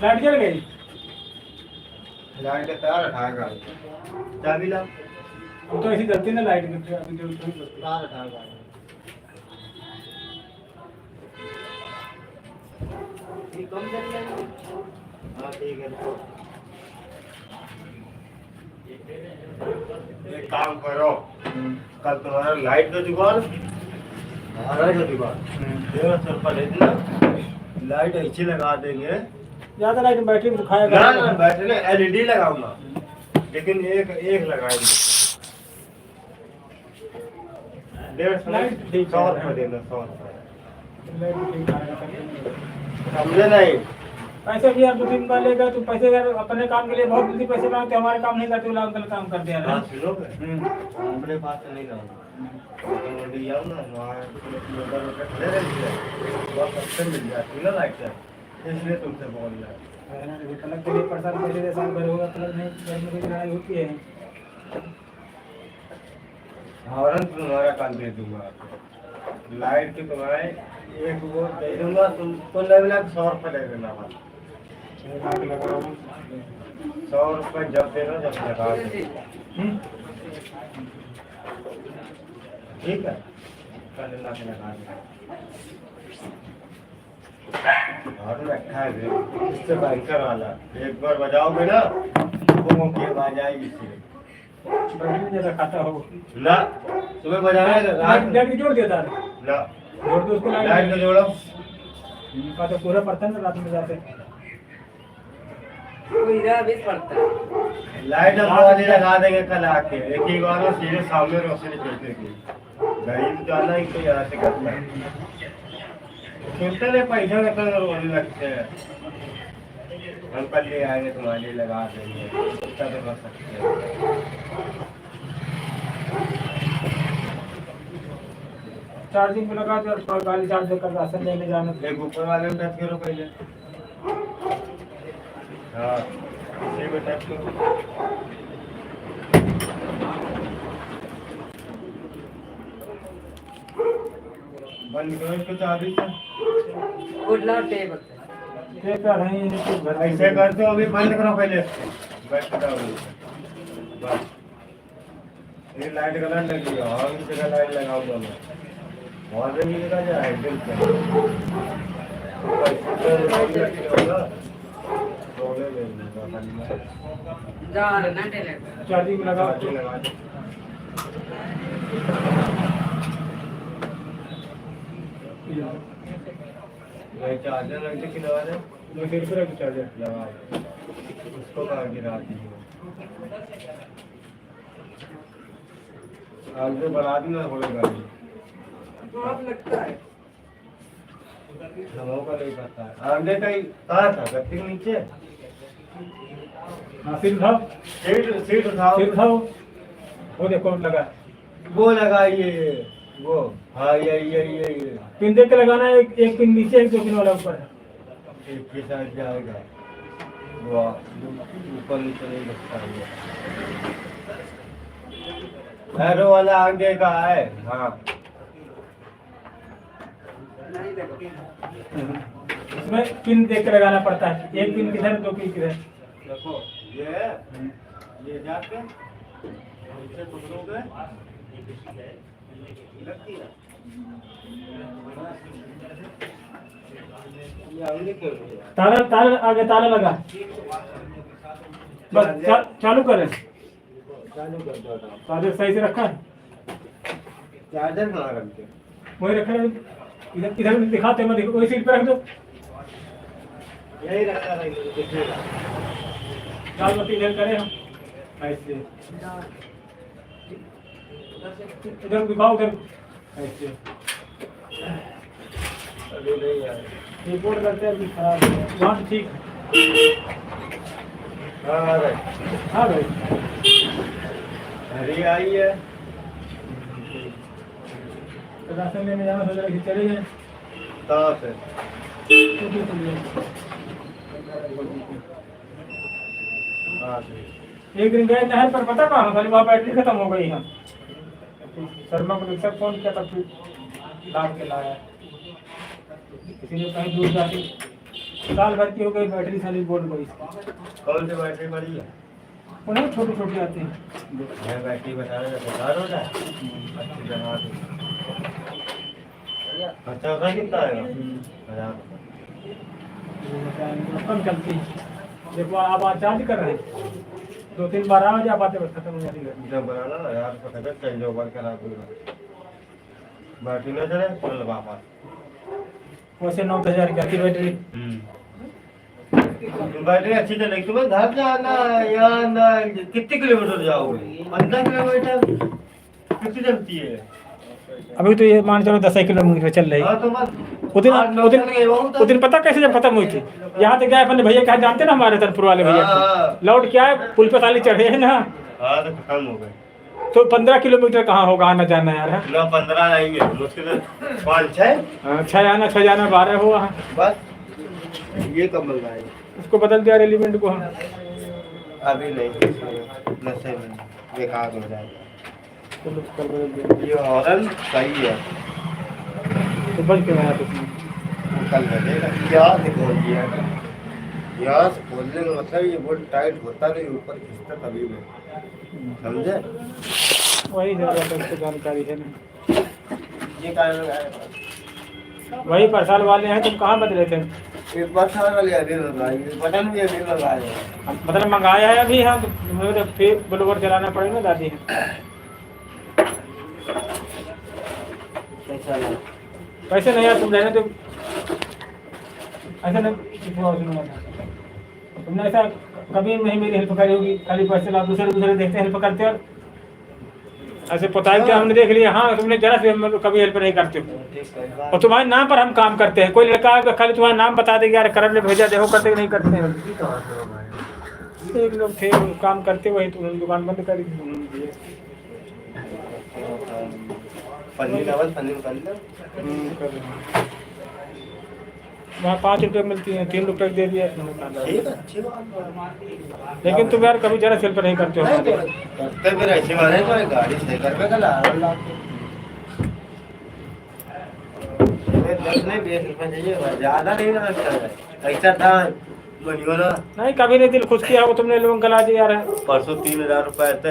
लाइट जल गई। लाइट का तार हटाएगा, चाबी ला, हम तो ऐसी जलती ना लाइट में, अभी जो तार हटाएगा। ये कम चल जाएगा। हाँ ठीक है, तो एक काम करो, कल तुम्हारा लाइट का जुगाड़, हमारा का जुगाड़ 150 रुपये ले देना। लाइट ऐसी लगा देंगे, ज्यादा लाइट में बैटरी में तो खाएगा। ना ना बैठे ना, LED लगाऊंगा, लेकिन एक लगाएंगे। 150 लाइट ठीक 100 है। रुपये देना, 100 रुपये। लाइट भी ठीक आएगा, करके। समझे नहीं? पैसे भी आप 2-3 बार लेगा तो पैसे अगर अपने काम के लिए बहुत जल्दी पैसे मांगते, हमारे काम नहीं करते, वो गलत काम कर दिया ना। बात सुनोगे? अपने पास से नहीं लाऊंगा, तो जाओ ना, वहाँ खड़े रहिए, बहुत अच्छे मिल जाती है ना लाइट से, इसलिए तुमसे बोल रहा है। पलक के लिए परेशान पहले साल भर होगा, पलक नहीं करने की लड़ाई होती है। हॉर्न तुम्हारा कल दे दूंगा, लाइट की तुम्हारे एक वो दे दूंगा, तुमको लगेगा 100 रुपये दे देना बस। 100 रुपये जब देना जब लगा दे, ठीक है? कल ला के लगा दे। हॉर्न रखा है रे, इससे भयंकर वाला, एक बार बजाओगे ना वो की आवाज आएगी इसलिए। बैटरी जैसा खाता हो ना सुबह बजाना है, रात लाइट जोड़ दिया था, ना जोड़ दो उसको लाइट लाइट को जोड़ो। का तो पूरा पड़ता है ना रात में जाते। कोई हीरा भी पड़ता है। लाइट हम वाली लगा देंगे कल आके, एक ही बार में सीधे सामने रोशनी चलती गरीब जाना ही तो यहाँ से करता है, सुनते नहीं पैसा कितना रोने लगते हैं। हम कल ले आएंगे, तुम्हारे लिए लगा देंगे, इतना तो कर सकते हैं। चार्जिंग में लगा दो और गाड़ी चार्ज कर राशन लेने जाना। एक ऊपर वाले में टच करो पहले, हाँ इसी में टच करो। बंद करो इसको चाबी से। उठला टेबल से। देखा नहीं तो घर में ऐसे करते हो, अभी बंद करो पहले, बैठ जाओ बस। ये लाइट का लाइट लगी है, और की जगह लाइट लगाऊंगा मैं, और भी जगह जो हैंडल पे जा ना टेले। चार्जिंग में लगा लगा दे। ये चार्जर लगते कि लगा दे, मैं सिर पर रख चार्जर। लगा दे, उसको कहाँ गिरा दीजिए, आगे बढ़ा दूंगा थोड़ी गाड़ी, बहुत लगता है। हमों का नहीं पता है। आगे कहीं कहाँ था, गत्ती के नीचे हाँ सिर उठाओ, सीट उठाओ, सिर उठाओ, वो देखो लगा। वो लगाइए वो, हाँ ये पिन देख के लगाना है, एक पिन नीचे एक 2 पिन वाला ऊपर है। एक के साथ जाएगा, वो ऊपर नीचे नहीं लगता है। एरो वाला आगे का है, हाँ नहीं देखो। इसमें पिन देख के लगाना पड़ता है, एक पिन किधर 2 पिन किधर। देखो ये जाके नीचे पकड़ोगे, ताला ताला आगे ताला लगा, बस चालू करें। चार्जर सही से रखा है, चार्जर कहाँ रखते हैं? वही रखा है, इधर इधर दिखाते हैं, मैं देखो वही सीट पे रख दो। यही रखा था देखिए। लाल बत्ती इधर करें हम ऐसे, इधर दिखाओ, उधर ऐसे अभी नहीं यार। रिपोर्ट करते हैं, अभी खराब है वहाँ से ठीक। हाँ आ गए। हाँ भाई, हरी आई है। राशन लेने जाना सोच रहे चले गए। कहाँ से? हाँ जी। एक दिन गए नहर पर, पता कहाँ खाली वहाँ बैटरी खत्म हो गई है। शर्मा को रिक्शा फोन किया, तब फिर लाद के लाया। इसीलिए कहीं दूर जाके साल भर की हो गई, बैटरी सारी बोल गई। कौन सी बैटरी पड़ी है? उन्हें छोटी छोटी आती हैं। है बैटरी बताने का बेकार होता है। अच्छी जगह पे। खर्चा होता है कितना आएगा? 1000। कम चलती है। देखो आप आज चार्ज कर रहे हैं, 2-3 बार आ जा पाते बस खत्म हो जाती है। जब बनाना ना यार पता कर चेंज ओवर करा दूंगा। बैटरी न चले तो लगा पास। वैसे 9000 की आती बैटरी। बैटरी अच्छी चलेगी। तुम्हें घर जाना या ना कितने किलोमीटर जाओगे? 15 किलोमीटर कितनी चलती है? अभी तो ये मान चलो 10 किलोमीटर चल रही है। हाँ तो बस उस दिन पता कैसे जब खत्म हुई थी, यहाँ से गए अपने भैया क्या जानते ना, हमारे तरफपुर वाले भैया हाँ। लौट क्या है, पुल पे साली चढ़े हैं ना, हाँ तो खत्म हो गए। तो 15 किलोमीटर कहाँ होगा आना जाना यार है? ना 15 नहीं है, मुश्किल 5-6। 6 आना 6 जाना 12 हुआ है। बस ये कब मिल रहा है? उसको बदल दिया एलिमेंट को हम। अभी नहीं, नशे में बेकार हो जाएगा। चलो कल बदल दिया। ये हॉर्न सही है, तो बंद क्यों आया तुमने? कल बजेगा। यहाँ से खोल दिया, यहाँ से खोलने का मतलब ये बोल्ट टाइट होता नहीं, ऊपर खींचता तभी में, समझे? वही ज़्यादा तो जानकारी है ना। ये कारण लगाया वही परसाल वाले हैं, तुम कहाँ बदले थे? एक बार वाली अभी लगाई, बटन भी अभी लगाया। मतलब मंगाया है अभी? हाँ, तो मुझे तो फिर ब्लोवर चलाना पड़ेगा दादी है। कैसा लगा? पैसे नहीं यार, तुम लेने तो ऐसा नहीं। तुमने ऐसा कभी नहीं मेरी हेल्प करी होगी, खाली पैसे ला, दूसरे देखते हेल्प करते, और ऐसे पोताई के हमने देख लिया। हाँ, तुमने जरा से कभी हेल्प नहीं करते हो, और तुम्हारे नाम पर हम काम करते हैं। कोई लड़का आएगा खाली तुम्हारा नाम बता देगा, यार करण ने भेजा, देखो करते नहीं करते हैं। एक लोग थे काम करते, वही तुमने दुकान बंद करी। पन्नी डबल पन्नी कर लो। वहाँ 5 रुपये मिलती हैं, 3 रुपये दे दिया। ठीक, अच्छी बात। लेकिन तुम यार कभी जरा हेल्प नहीं करते हो। करते फिर ऐसी बात है, कोई गाड़ी सही करके कल आ रहा है। 10 नहीं 20 रुपये चाहिए, ज्यादा नहीं ना ऐसा था बनियो ना। नहीं, कभी नहीं दिल खुश किया हो तुमने लोगों का लाज यार। परसों 3000 रुपए थे,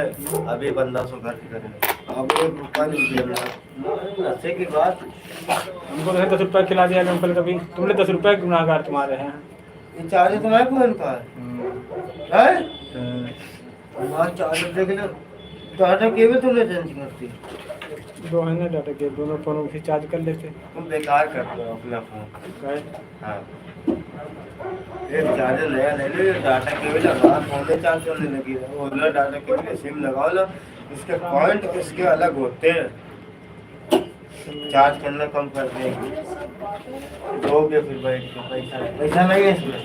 अभी 1500 खर्च करे। अब 1 रुपया नहीं दिया। अच्छे की बात। हमको तो 10 रुपये खिला दिया अंकल कभी, तुमने 10 रुपये गुनाहगार तुम्हारे हैं। ये चार्जर तुम्हारे फोन का है? तुम्हारा चार्जर देख लो, डाटा केबल तुमने चेंज करती। 2 है ना डाटा के, दोनों फोनों से चार्ज कर लेते। तुम बेकार करते हो अपना फोन। हाँ, एक चार्जर नया ले लो, डाटा केबल लगा, फोन में चार्ज करने लगी। ओला डाटा केबल सिम लगाओ ना, इसके पॉइंट इसके अलग होते हैं, चार्ज करना कम कर देंगे। दोगे फिर बैठ के, पैसा नहीं है इसमें।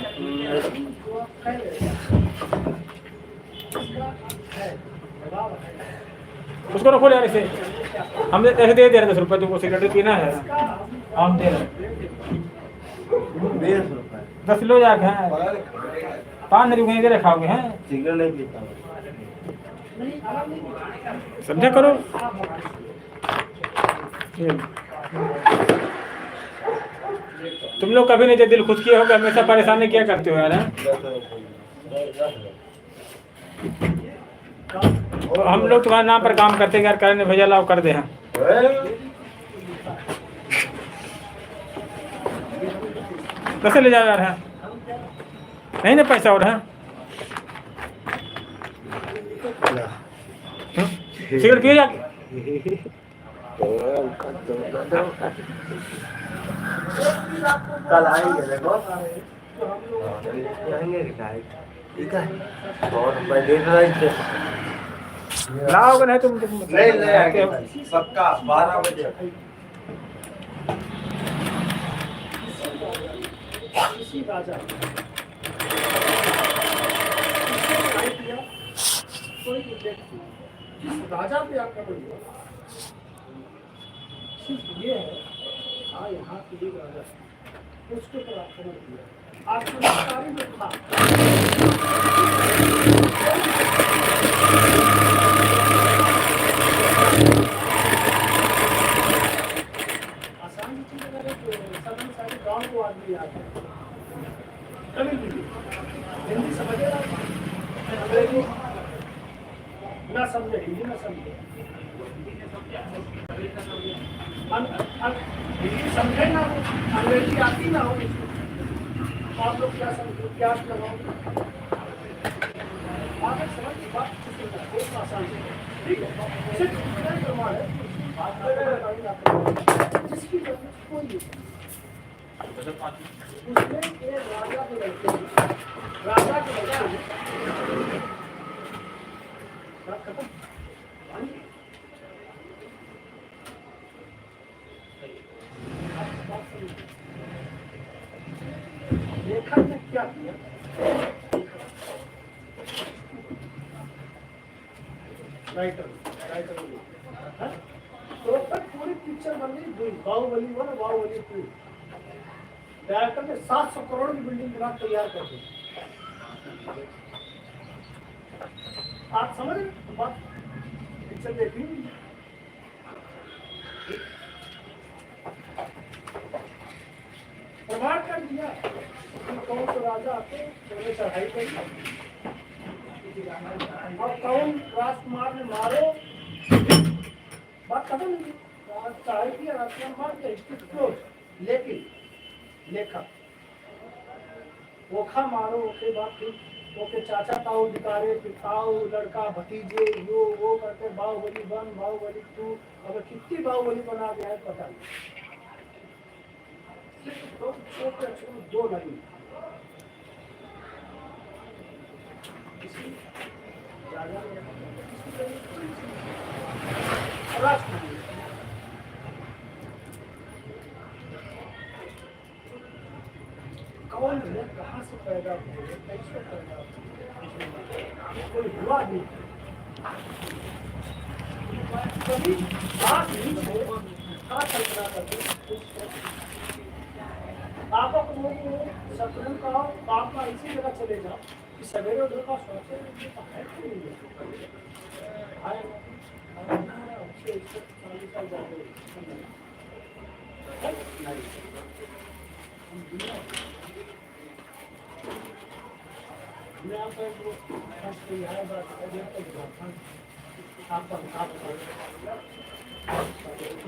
उसको रखो यार, इसे हम ऐसे दे रहे 10 रुपये, तुमको सिगरेट पीना है हम दे रहे 20 रुपए 10 लो जाके हैं। 5 नहीं वहीं दे रखाओगे हैं, सिगरेट नहीं पीता हूँ। समझा करो। तुम लोग कभी नहीं जब दिल खुश किया होगा, हमेशा परेशानी क्या करते हो यार हैं? हम लोग तुम्हारे नाम पर काम करते हैं यार, करने भेजा लाओ कर दे हैं। कैसे ले जाओ यार है नहीं ना पैसा और है। सिगरेट पिए जाके कल आएंगे देखो आएंगे ठीक है और मैं देख रहा थे लाओगे नहीं तुम नहीं ले आएंगे पक्का 12 बजे राजा पे आपका बोलिए सिर्फ ये है हाँ यहाँ के एक राजा उसके ऊपर आक्रमण किया आक्रमणकारी जो था आसान चीज अगर सदन सारे गाँव को आदमी याद है कभी भी हिंदी समझेगा अंग्रेजी ना समझे हिंदी ना समझे हिंदी समझे ना हो अंग्रेजी आती ना हो आप लोग क्या समझो क्या लगाओ आगे समझ बात बहुत आसान है ठीक है सिर्फ इतना ही प्रमाण है जिसकी जरूरत कोई नहीं उसमें एक राजा के लड़के राजा के लड़के खत्म लेखक ने क्या किया राइटर तो पूरी पिक्चर बन गई बाहुबली 1 और बाहुबली 2 डायरेक्टर ने 700 करोड़ की बिल्डिंग बना तैयार कर दी। आप समझ रहे बात पिक्चर देखी प्रमाण कर दिया कौन तो राजा आते उन्हें चढ़ाई करी और कौन राजकुमार ने मारो बात खत्म नहीं चढ़ाई किया राजकुमार मार के हिस्ट्री लेकिन लेखक ओखा मारो ओके बात फिर ओके चाचा ताऊ दिकारे फिर ताऊ लड़का भतीजे यो वो करते बाहुबली 1 बाहुबली 2 अगर कितनी बाहुबली बना गया है पता नहीं तो छोटे अक्षर में 2 लाइन कौन है कहाँ से पैदा हुए कैसे पैदा हुए कोई हुआ नहीं कभी बात नहीं है क्या कल्पना करते आप अपने सपने का आप का इसी जगह चले जाओ कि सवेरे उधर का सोचे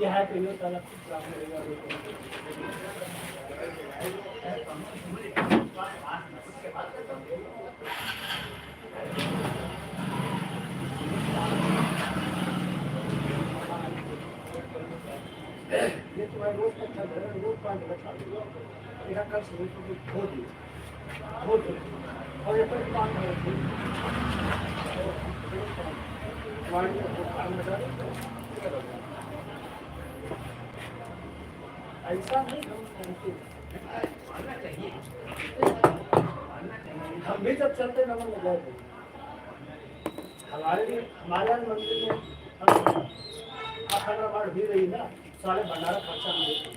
यह है कि ये तुम्हारे रोज का चल रहा है रोज पानी बचा लो मेरा कल से धो दिए और ये पर पानी रखिए ऐसा नहीं हम भी जब चलते नमन लगाए थे हमारे मंदिर में अखंड भी रही ना सारे भंडारा खर्चा हम देते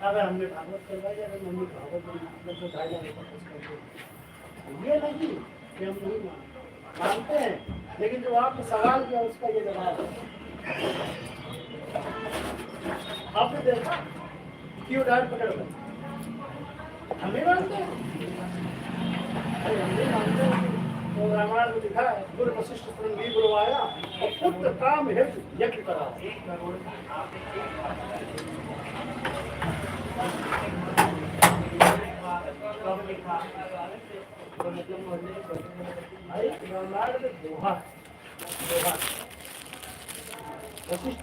अगर हमने भागवत करवाई अगर मम्मी भागवत में तो 2,500 ये नहीं कि हम नहीं मानते हैं लेकिन जो आपने सवाल किया उसका ये जवाब है आपने देखा क्यों डायट पकड़ गए हमें मानते हैं अरे हम नहीं मानते हैं तो रामायण में लिखा है गुरु वशिष्ठ श्रृंगी गुरुवाया और पुत्र काम हेतु यज्ञ करा। भाई रामायण में दोहा वशिष्ठ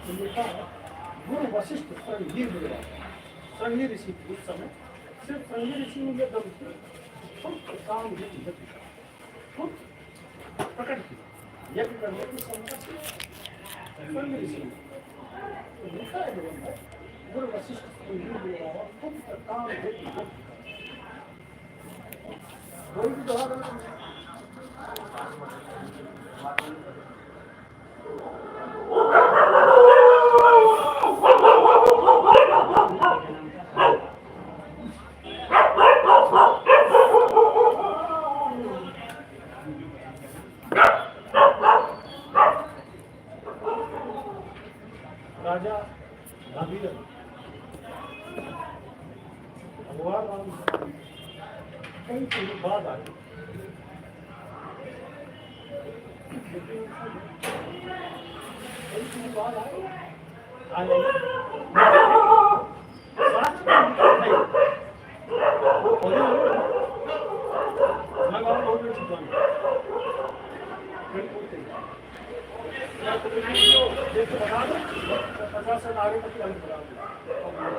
जी लिखा है गुरु वशिष्ठ श्रृंगी गुरुवाया। श्रृंगी ऋषि उस समय सिर्फ श्रृंगी ऋषि में दम थे, खुद काम खुद प्रकट किया यज्ञ करने की सम्मति श्रृंगी ऋषि ने लिखा है गुरु वशिष्ठ श्रृंगी गुरुवाया खुद काम कोई भी दोहा करना राजा भगीरथ भगवान राम कई चीजों बाद आए, लेकिन कई चीजों बाद आए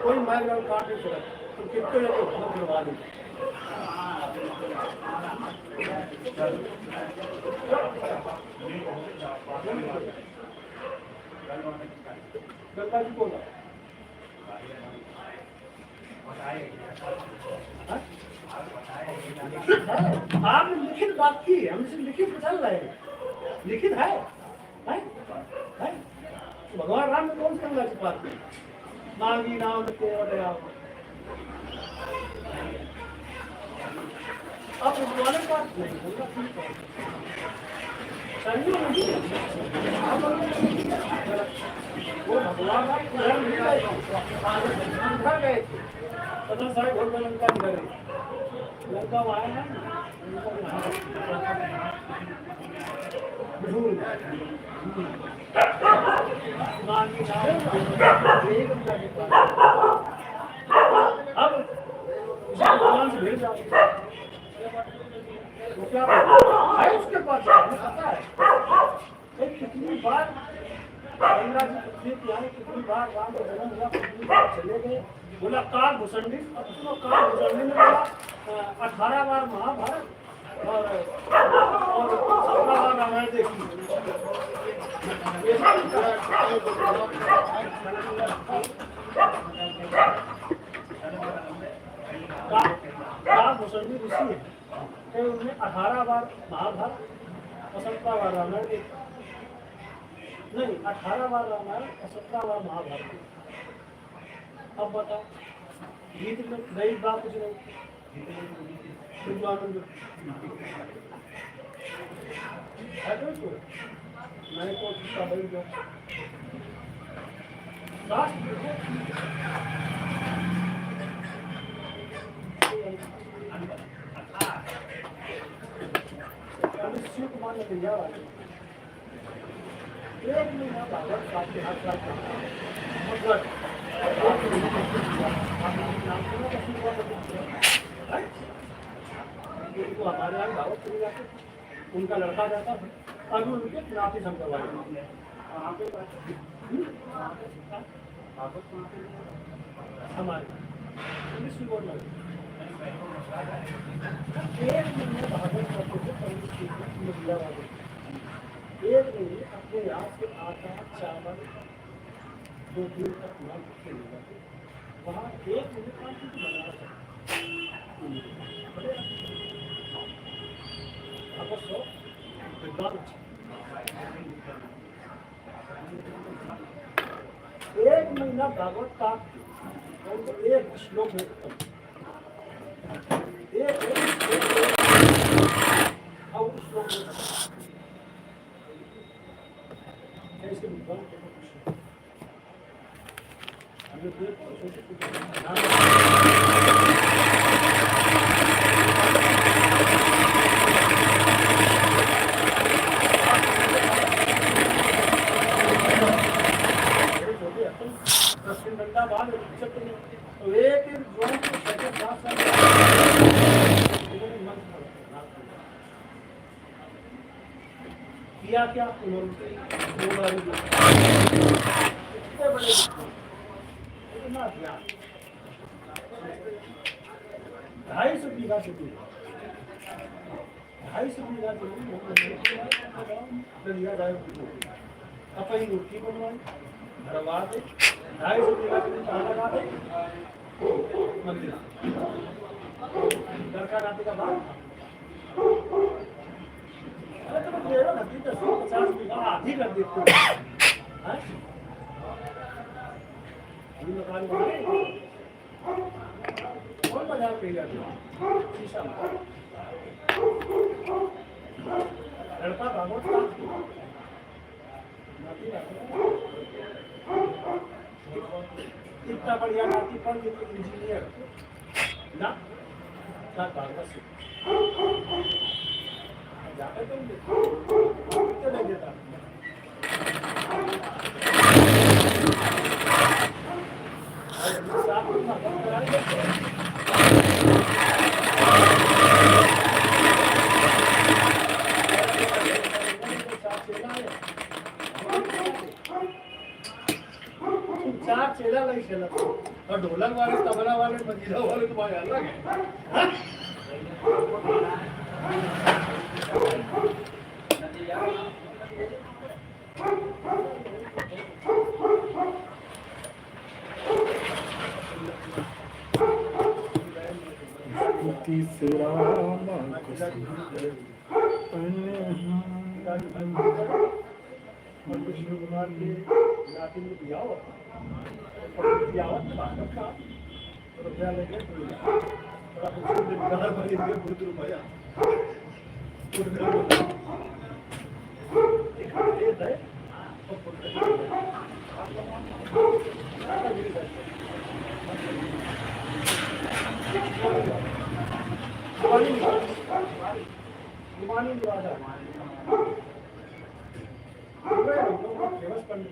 कोई मार काट नहीं चला तो कितने करवा दे गंगा जी बोला आपने लिखित बात की, हमसे लिखित चल रहे हैं, लिखित है? भगवान राम ने कौन सी गंगा की बात की? मांगी नाम केवल आप भगवान की बात नहीं बोलना ठीक है, वो भगवान का गए थे पता सारे भोग लंका निकल गई लंका आया है अब भगवान से भेज वो क्या है उसके पास पता है कितनी बार गंगा जी पृथ्वी की आए, कितनी बार राम का जन्म हुआ, कितनी बार चले गए। बोला काल भूषणी, अब उसको काल भूषणी में बोला 18 बार महाभारत और 17 बार रामायण देखी। काल भूषणी ऋषि है, उन्होंने 18 बार महाभारत और 17 बार रामायण देखी। नहीं 18 बार रामायण और 17 बार महाभारत। अब बताओ गीत में नई बात कुछ नहीं, है तो मैंने कोशिश का बड़ी जो शिव कुमार ने तैयार आ एक महीना भागवत आपके हाथ मतलब तो हमारे यहाँ भागवत चले जाते, उनका लड़का जाता था, अभी उनके खिलाफ ही सब करवाए हमारे एक महीने भागवत करते थे, एक महीने अपने यहाँ से आटा चावल 2 दिन तक वहाँ एक महीने काम बना एक महीना भागवत का एक श्लोक में एक श्लोक में 10 दिन बंदा बाद चक्कर नहीं। तो एक जोन को 7 साल किया क्या उन्होंने 2 बार इतने बड़े इतना ध्यान 250 बीघा खेती 250 बीघा दलिया गाय अपनी रोटी बनवाई भरवा दे 250 बीघा लगा दे मंदिर घर का रात का बाद अरे तो दे रहा ना 50 बीघा आधी कर देते हो अभी मकान बने कौन बाजार पे जाते शीशा लड़का भागवत का कितना बढ़िया नाती पढ़ लिखे इंजीनियर ना क्या कागज से जाते तुम कितने देता साफ कराएंगे चार चेला नहीं खेला और ढोलक वाले तबला वाले मंजीरा वाले तो भाई अलग है और विष्णु कुमार के नाती में दिया हुआ दियावत में बात का रुपया लेके थोड़ा कुछ दिन बाहर बनी हुई बहुत रुपया एक है गुमानी निवास फेमस करने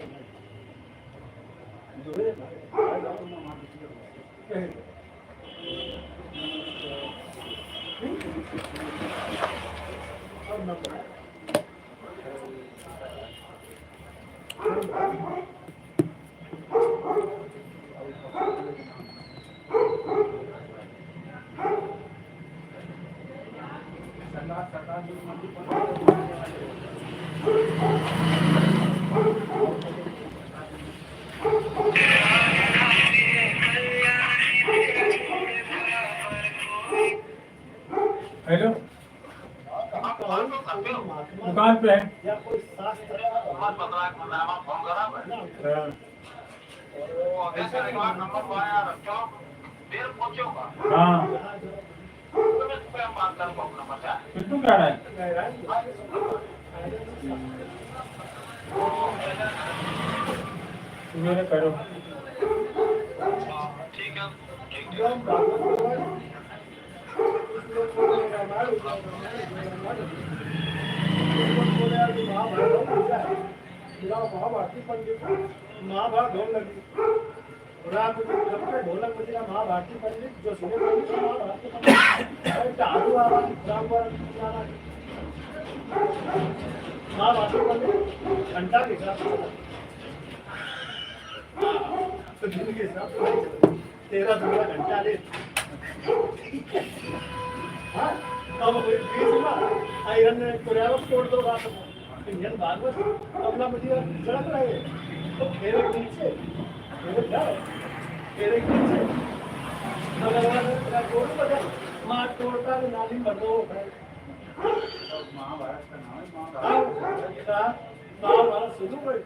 हेलो दुकान पे है या कोई शास्त्र फोन करा हाँ। ऐसे नंबर पाया चलो देर पहुंचे होगा हाँ तो मैं तुम्हें बात कर पाऊंगा बचा किट्टू कह रहा है मेरे करो ठीक है महाभारती पंडित महाभारत ढोल लगी रात ढोलक बजेगा महाभारती पंडित जो सुने पंडित महाभारती पंडित आलू आवाज महाभारती पंडित घंटा के हिसाब से दिन के हिसाब से 13-16 घंटा ले अब आयरन कोरियावत छोड़ दो बात इंडियन भागवत अपना मुझे सड़क रहे तो फेरे के नीचे फेरे क्या है फेरे के नीचे अगर छोड़ बजा माँ तोड़ता है नाली भर दो महाभारत का नाम है महाभारत शुरू हुई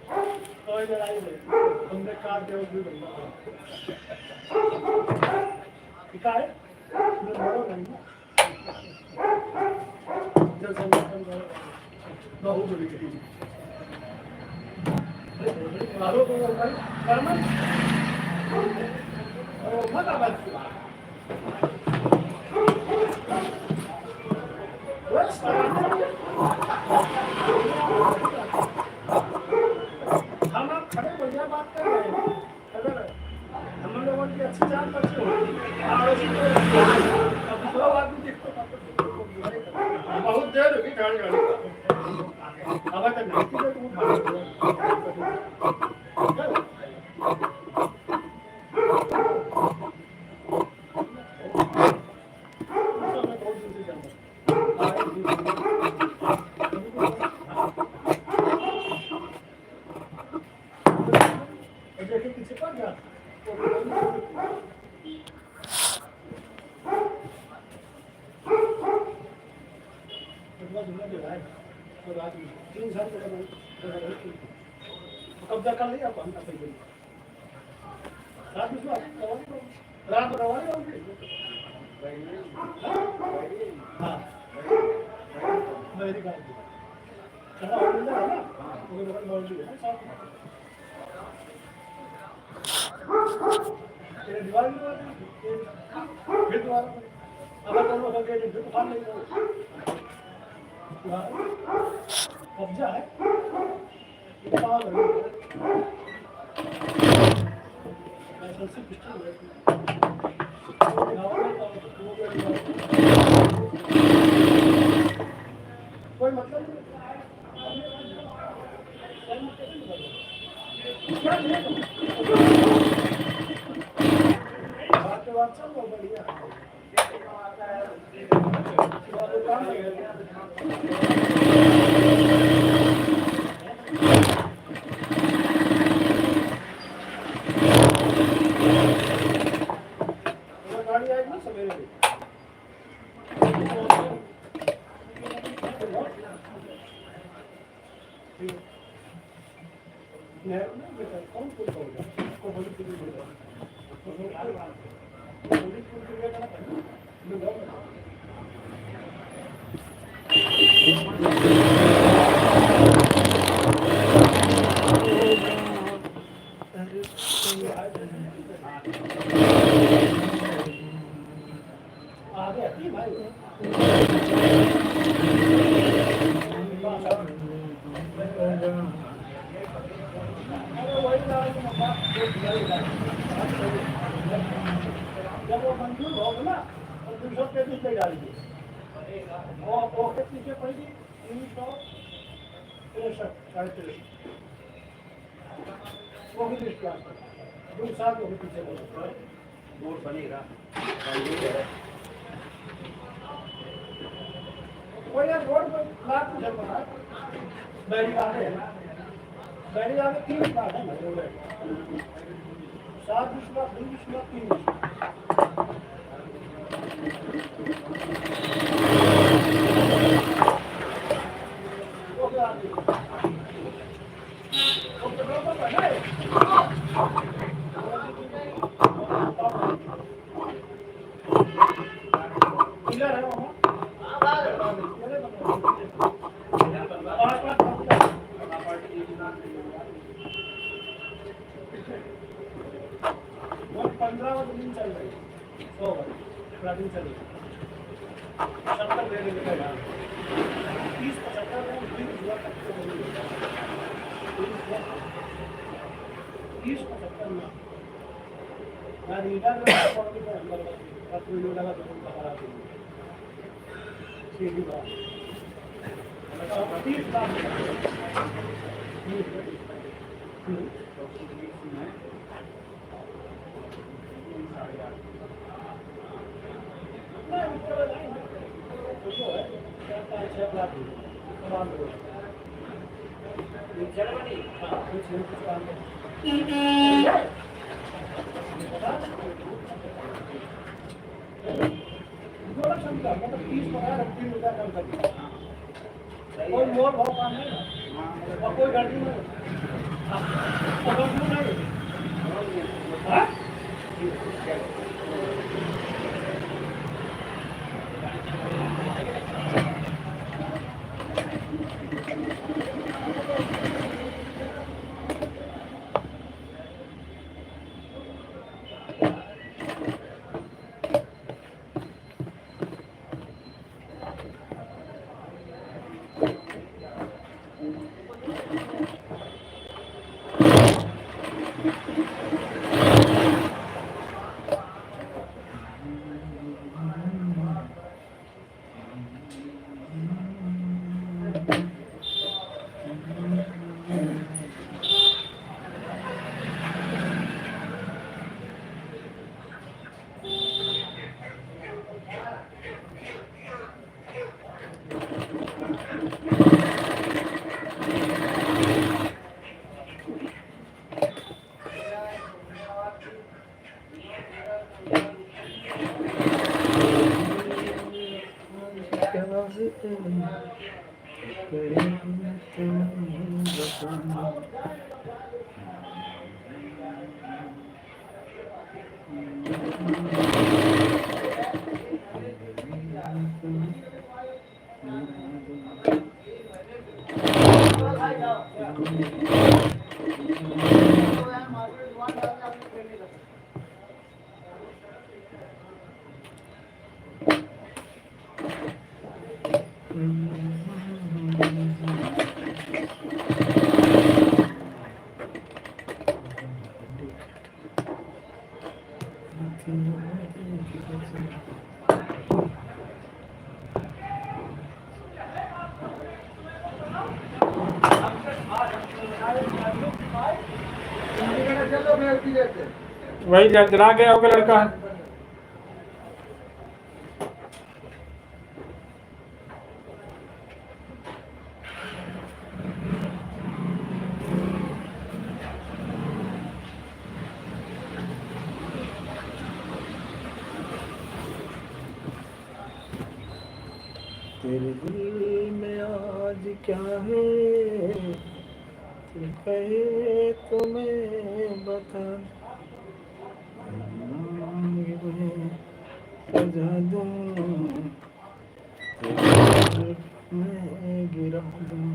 तो लड़ाई हुई हमने कार देव भी बनना ठीक है जब संगठन बहुत बड़ी मारो को कर्म मत आवाज हम खड़े बढ़िया बात कर रहे हैं अगर अच्छी जान बच्चे होती है अब दूसरा आदमी देखते बहुत देर होगी गाड़ी अब तक नहीं पीछे पड़ गया कब्जा कर लिया अपन रात में दवा हाँ मेरी बात चला हो गया है ना वो मौजूद है साथ तेरे दीवार फिर दीवार अब तो वो के फिर फाड़ नहीं कब्जा है कोई मतलब बात चल रहा बढ़िया गाड़ी आएगी ना सवेरे कौन जब वो मंजूर होगा ना तो 233 पे डालिए और पॉकेट नीचे पड़ेगी 363 वो भी लिस्ट कर 2 साल को भी पीछे बोर्ड बनेगा कोई यार रोड पर लाख कुछ बना बैरी आगे है बैरी आगे 3 लाख है 7 लाख 20 लाख 3 दिन चल रही 100 दिन चल रही 70 दे देगा 30 75 में 30 75 में ना लीडर में पॉलिसी के अंदर का कोई लोग लगा तो खराब है सीधी बात बताओ 30 लाख कोई मोर भाव काम नहीं और कोई गाड़ी नहीं वही जला गया होगा लड़का। तेरे दिल में आज क्या है, तू कहे तो मैं बता, सजा दूं, तेरे दिल में गिरा दूं।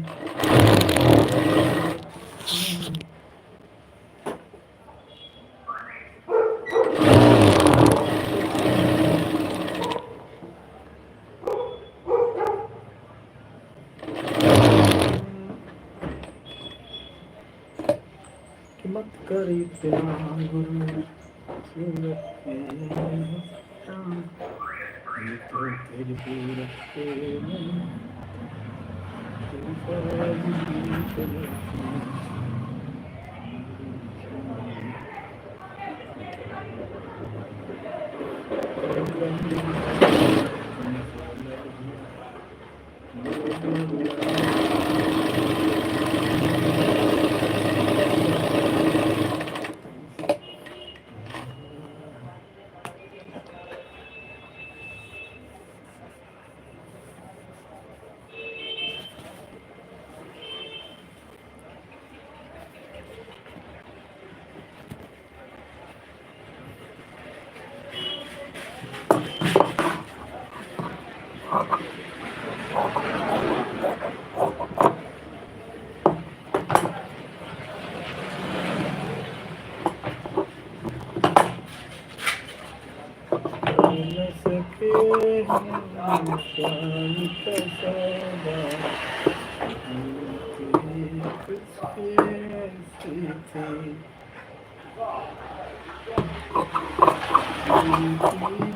कि मत कर इतना गुरूर, सूरत में ये तो तेरी सूरत पे मैं, तेरी फराज़ी चले। न सके हम शान का सौदा, तेरी कुछ ऐसी थी,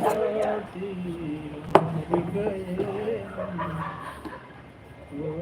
दादी मर गए हम, वो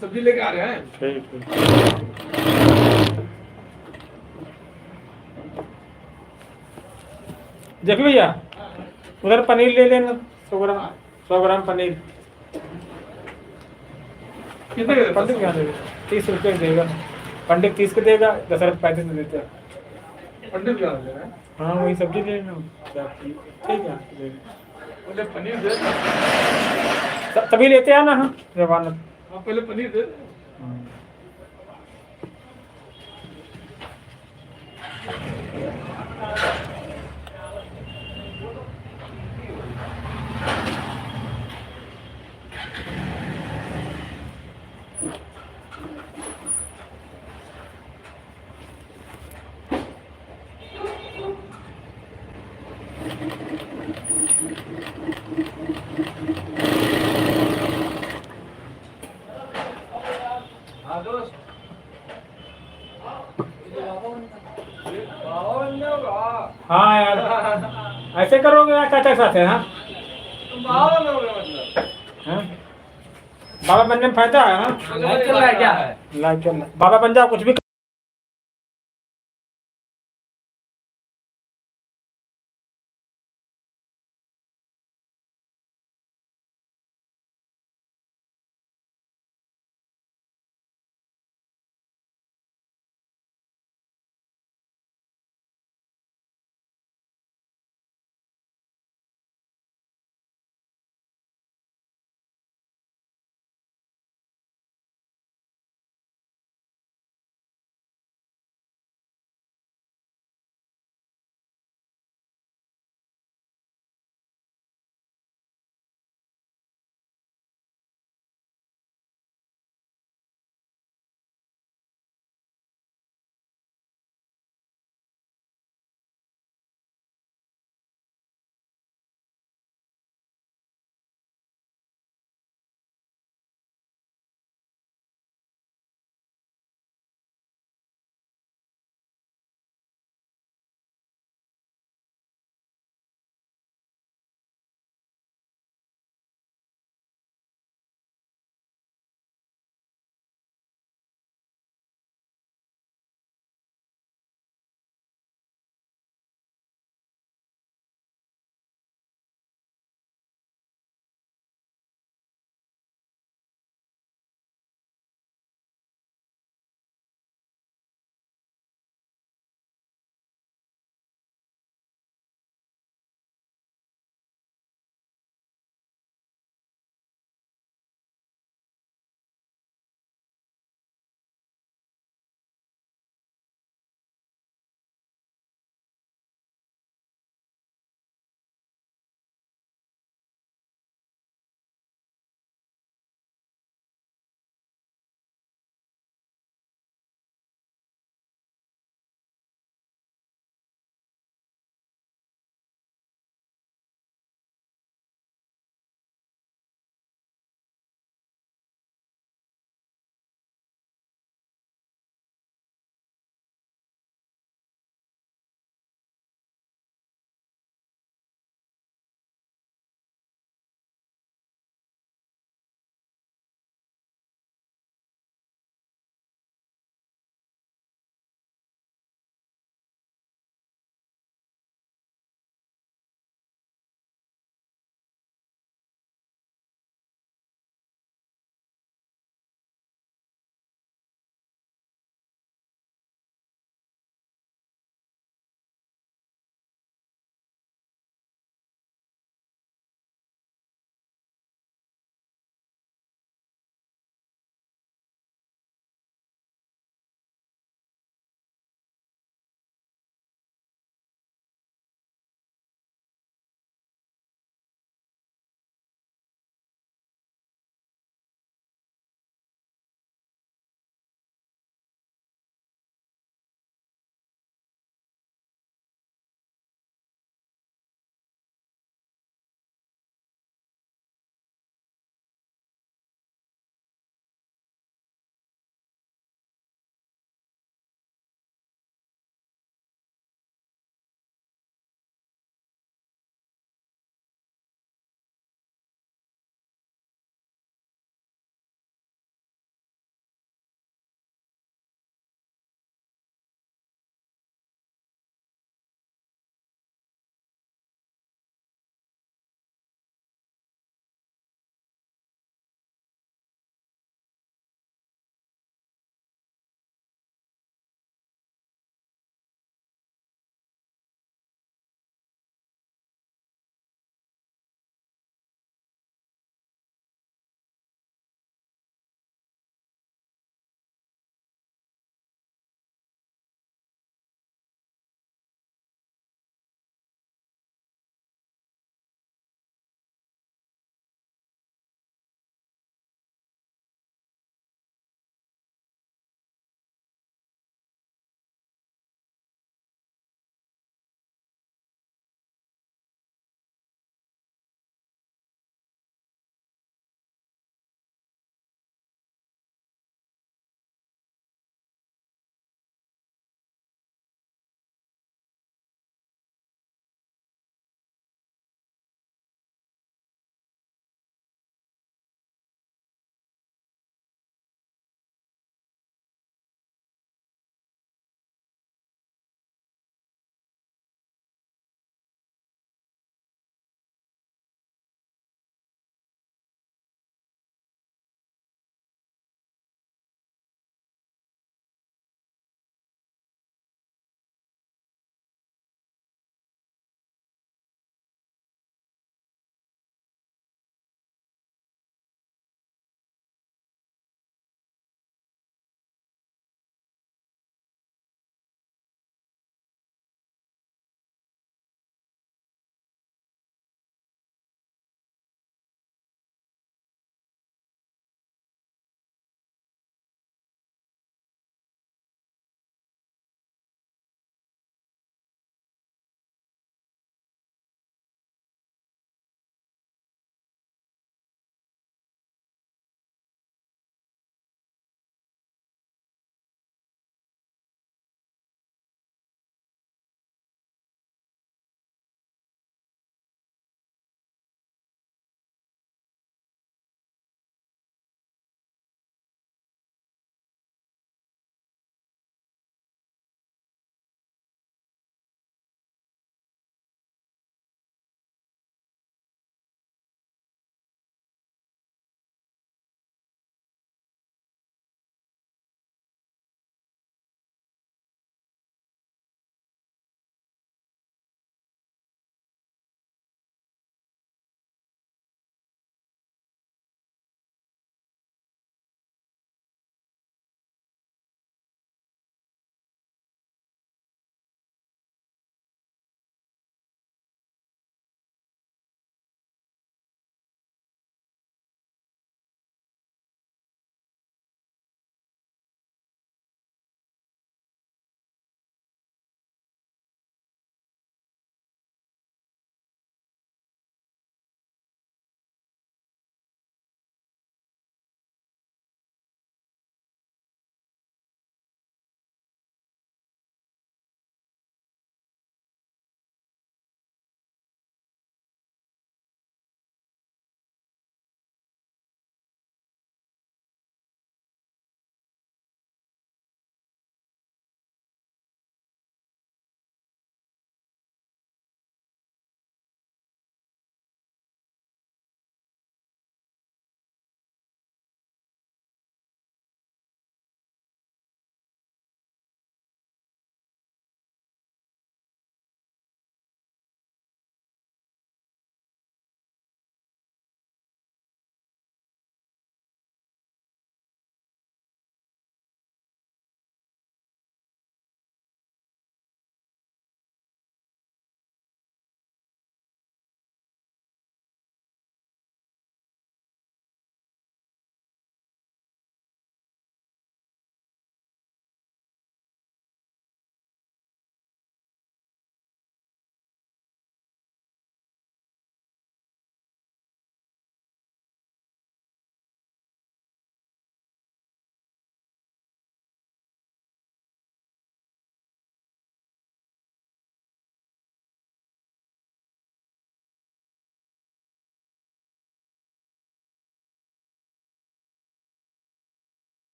सब्जी लेके आ रहे हैं। ठीक ठीक। देखो भैया उधर पनीर ले लेना 100 ग्राम पनीर। कितने के पंडित क्या देगा? 30 रुपये देगा। पंडित 30 के देगा, 10 रुपये 35 में देता है। पंडित क्या दे रहे हैं? हाँ वही सब्जी ले लेना। ठीक है ले लेना। मुझे पनीर दे। तभी लेते आना। हाँ रवाना। आप पहले पनीर दे। हाँ यार ऐसे करोगे यार चाचा के साथ है। हाँ हाँ? बाबा बनने में फायदा है। हाँ लाइट चल रहा है क्या है? लाइक करना बाबा बन जाओ कुछ भी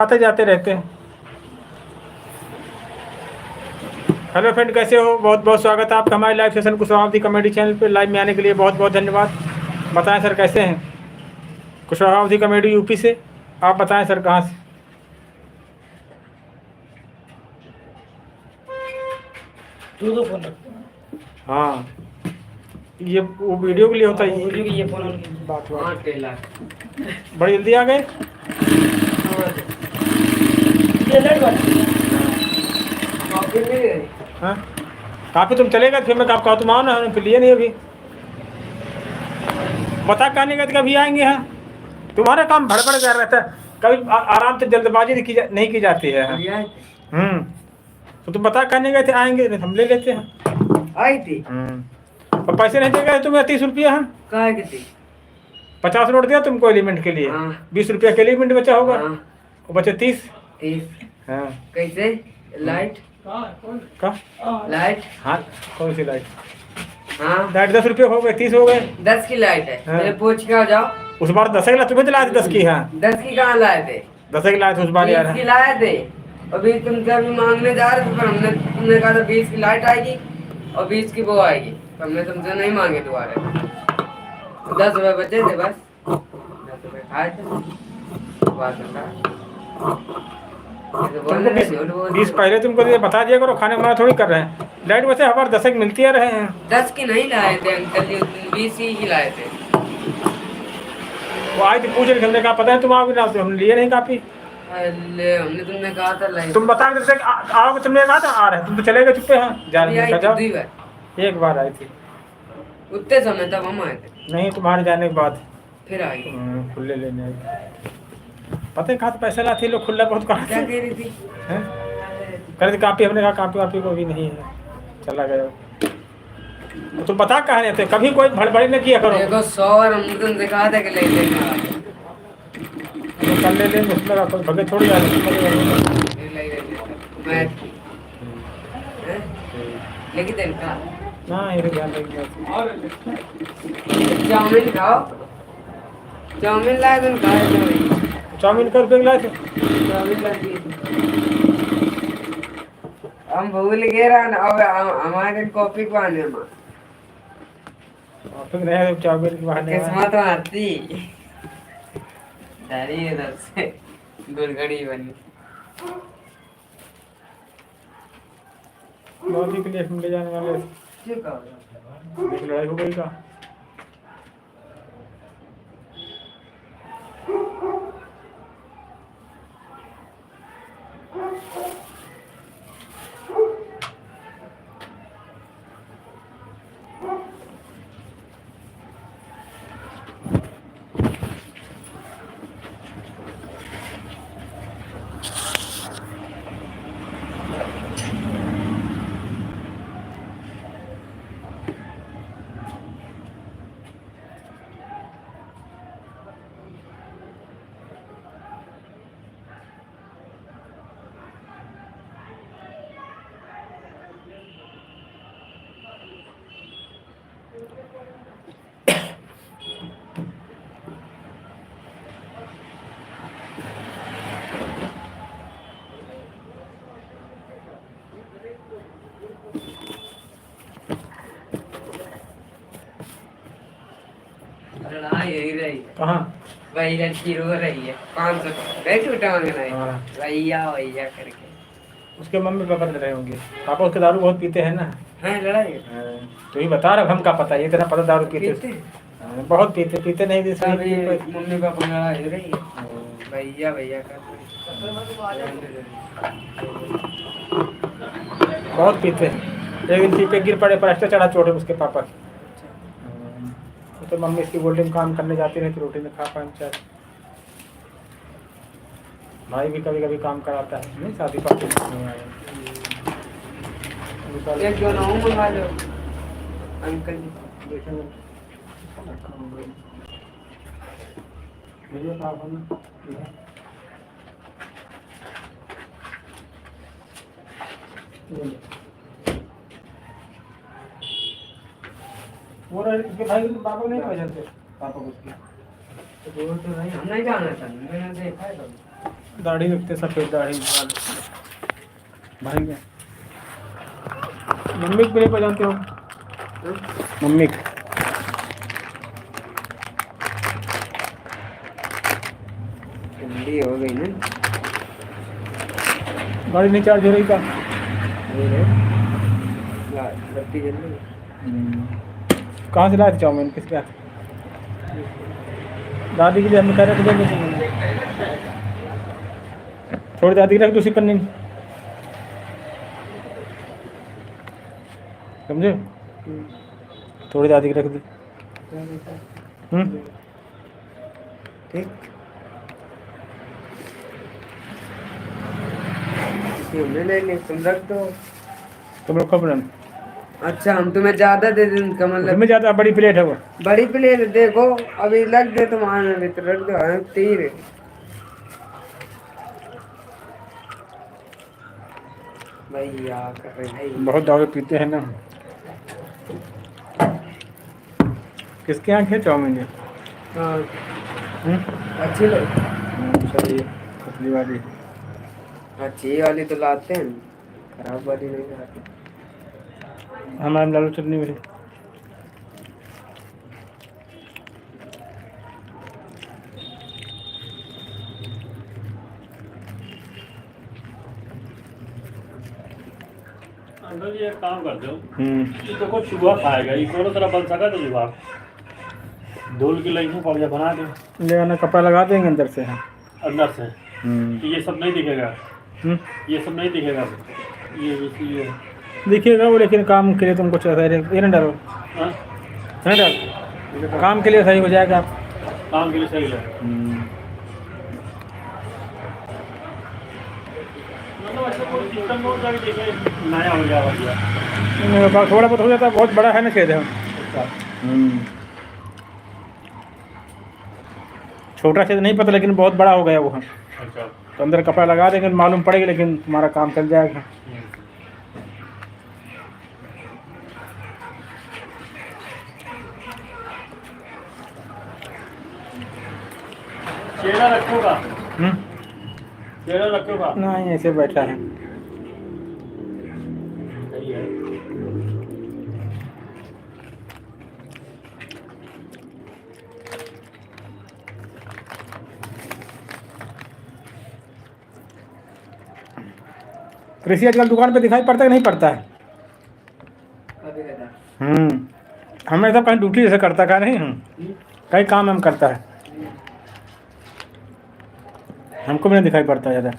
आते जाते रहते हैं। हेलो फ्रेंड, कैसे हो? बहुत बहुत स्वागत है आपका हमारे लाइव सेशन कुशवाहा अवधी कॉमेडी चैनल पे। लाइव में आने के लिए बहुत बहुत धन्यवाद। बताएं सर कैसे हैं? कुशवाहा अवधी कॉमेडी यूपी से। आप बताएं सर कहाँ से? दो फोन रखते हैं। हाँ, ये वो वीडियो के लिए होता है। वीडियो की ये फोन बात हाँ बात टेलर बड़ी जल्दी आ गए। ये लाइट वाला कॉपी मिल गई। हाँ, काफ़ी तुम चले गए, फिर मैं कहा तुम आओ ना, हमने फिर लिए नहीं अभी। बता कहने गए कभी आएंगे। हाँ, तुम्हारा काम भड़बड़ कर रहता है, कभी आराम से जल्दबाजी नहीं की जाती है। अभी आए थे। तो तुम बता कहने गए थे आएंगे, नहीं हम ले लेते हैं। आई थी और पैसे नहीं देगा तुम्हें 30 रुपये। हाँ, कहाँ की थी? 50 नोट दिया तुमको एलिमेंट के लिए। हाँ। 20 रुपया के एलिमेंट बचा होगा। हाँ। वो बचे 30। 30 हाँ, कैसे? लाइट का लाइट हाँ, कौन सी लाइट? हाँ लाइट 10 रुपये हो गए, 30 हो गए। 10 की लाइट है। हाँ। पहले पूछ के आ जाओ। उस बार 10 की तुम्हें तो लाए थे 10 की। हाँ, 10 की कहाँ लाए थे? 10 की लाए थे उस बार यार। 20 की लाए थे। अभी तुमसे अभी मांगने जा रहे थे, पर तुमने कहा था 20 की लाइट आएगी और 20 की वो आएगी, तो हमने तुमसे नहीं मांगे दोबारा। 10 रुपए बचे थे बस, 10 रुपए खाए थे। बात तुमको 20 पहले तुमको ये बता दिया करो, खाने वाना थोड़ी कर रहे हैं। लाइट वैसे हमारे 10 की मिलती है रहे हैं। 10 की नहीं लाए थे अंकल जी, 20 ही की लाए थे। वो आज पूछ रहे, हमने कहा पता है तुम आओगे ना, तो हम लिए नहीं काफी। अरे हमने तुमने कहा था लाइट। तुम बता के आओगे, तुमने कहा था आ रहे हैं, तुम तो चले गए चुप्पे। हाँ, जा अभी रहे आई हैं, थी जाओ। 2 बार, एक बार आई थी। उतने समय तब हम आए थे, नहीं, तुम्हारे जाने के बाद फिर आ गए। खुले लेने आई। पता है कहाँ पैसा लाती लोग, खुला बहुत क्या कहाँ कह रही थी? कर दी कापी। हमने कहा कापी वापी को भी नहीं है, चला गया। तो तुम बता कहाँ रहते, कभी कोई भड़बड़ी न किया करो। देखो 100 बार हमने तुमसे कहा था कि ले लेना, तो कल ले लेंगे, उसमें का कोई भगे थोड़ी जाए। मैं लेकिन दिन का ना ये ध्यान रखिए। चाउमीन खाओ, चाउमीन लाए तुम खाए? चाउमीन कर रुपये लाए थे। चाउमीन ला दिए। हम भूल गए रहा ना, अब हमारे कॉपी को आने में फिर नहीं चाउमीन के बहाने किस्मत मारती डरी इधर से दुर्घड़ी बनी। लॉरी के लिए ले जाने वाले ठीक है, एक लड़ाई हो गई का। लड़ाई यही रही है। कहाँ? वही लड़की रो रही है, 500 गए छूटा मांगना है, हाँ। भैया भैया करके। उसके मम्मी पापा लड़ रहे होंगे। पापा उसके दारू बहुत पीते हैं ना। हाँ लड़ाई तो ही बता रहा, हम का पता, ये तेरा पता दारू पीते। पीते? हाँ, बहुत पीते। पीते नहीं थे सब ये सही। मम्मी पापा लड़ाई हो रही है, भैया भैया कर बहुत पीते हैं। एक दिन पी पे गिर पड़े, प्लास्टर चढ़ा चोट है उसके पापा की। तो मम्मी इसकी बोल्डिंग काम करने जाती रहती, रोटी में खा पाए चाय। भाई भी कभी कभी काम कराता है, नहीं शादी पार्टी में आया। एक जो ना मंगा लो अंकल जी। देखेंगे वीडियो साफ होना। वो उसके भाई पापा नहीं पहचानते, पापा को उसके तो वो तो नहीं, हम नहीं जाना था, मैंने देखा है कभी। दाढ़ी रखते, सफेद दाढ़ी वाले भाई क्या मम्मी को नहीं पहचानते हो? मम्मी को ठंडी हो गई ना। गाड़ी नहीं चार्ज हो रही का? बत्ती जल रही है। कहाँ से लाए थे चाउमीन, किसके हाथ? दादी के लिए हमने कह रहे थे देंगे, थोड़ी दादी की रख दो उसी पन्नी में, समझे? थोड़ी दादी की रख दी। ठीक। हमने ले ली, तुम रख दो। तुम लोग कब रन? अच्छा हम तुम्हें ज्यादा दे दें का मतलब? उसमें ज़्यादा बड़ी प्लेट है वो। बड़ी प्लेट देखो, अभी लग दे तुम्हारे में तो रख दो। हाँ, तीर भैया भाई बहुत दारू पीते हैं ना। किसके यहाँ है चाउमीन ये? हाँ हम्म? अच्छी लो। सही है, पतली वाली। अच्छी वाली तो लाते हैं, खराब वाली नहीं लाते। हमारे में डालो चटनी वाली। अंकल जी एक काम करते हो, हम्म। ये तो कुछ चूहा खाएगा, ये दोनों तरफ बन सका तो चूहा धूल की लाइन में पौधे बना दे ले आना, कपड़ा लगा देंगे अंदर से। अंदर से, तो ये सब नहीं दिखेगा, हम्म। ये सब नहीं दिखेगा, ये दिखेगा वो, लेकिन काम के लिए तुमको चाहिए ये ना डालो, हाँ? ना डालो, काम के लिए सही हो जाएगा आप। काम के लिए सही है। मतलब ऐसा कोई सिस्टम हो जाए कि नया हो गया बढ़िया। थोड़ा बहुत हो जाता है, बहुत बड़ा है ना खेत है। छोटा छेद नहीं पता, लेकिन बहुत बड़ा हो गया वो है। अच्छा। तो अंदर कपड़ा लगा देंगे, मालूम पड़ेगा, लेकिन तुम्हारा काम चल जाएगा। चेहरा रखोगा? चेहरा रखोगा? नहीं, ऐसे बैठा है। सही है। कृषि आजकल दुकान पे दिखाई पड़ता है कि नहीं पड़ता है? हमें सब कहीं ड्यूटी जैसे करता का नहीं, कहीं काम हम करता है, हमको भी नहीं दिखाई पड़ता ज़्यादा।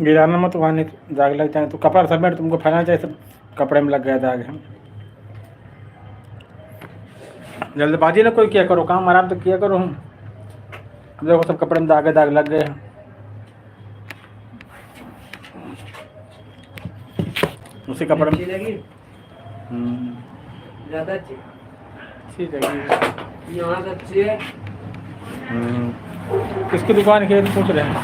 गिराना मत, वहाँ नहीं दाग लग जाए तो कपड़ा समेट तुमको फैलाना चाहिए, सब कपड़े में लग गया दाग है। जल्दबाजी ना कोई किया करो, काम आराम से किया करो। हम देखो सब कपड़े में दाग लग गए हैं। उसी कपड़े में अच्छी लगी? ज्यादा अच्छी? अच्छी लगी। यहाँ से अच्छी है। किसकी दुकान के पूछ रहे हैं?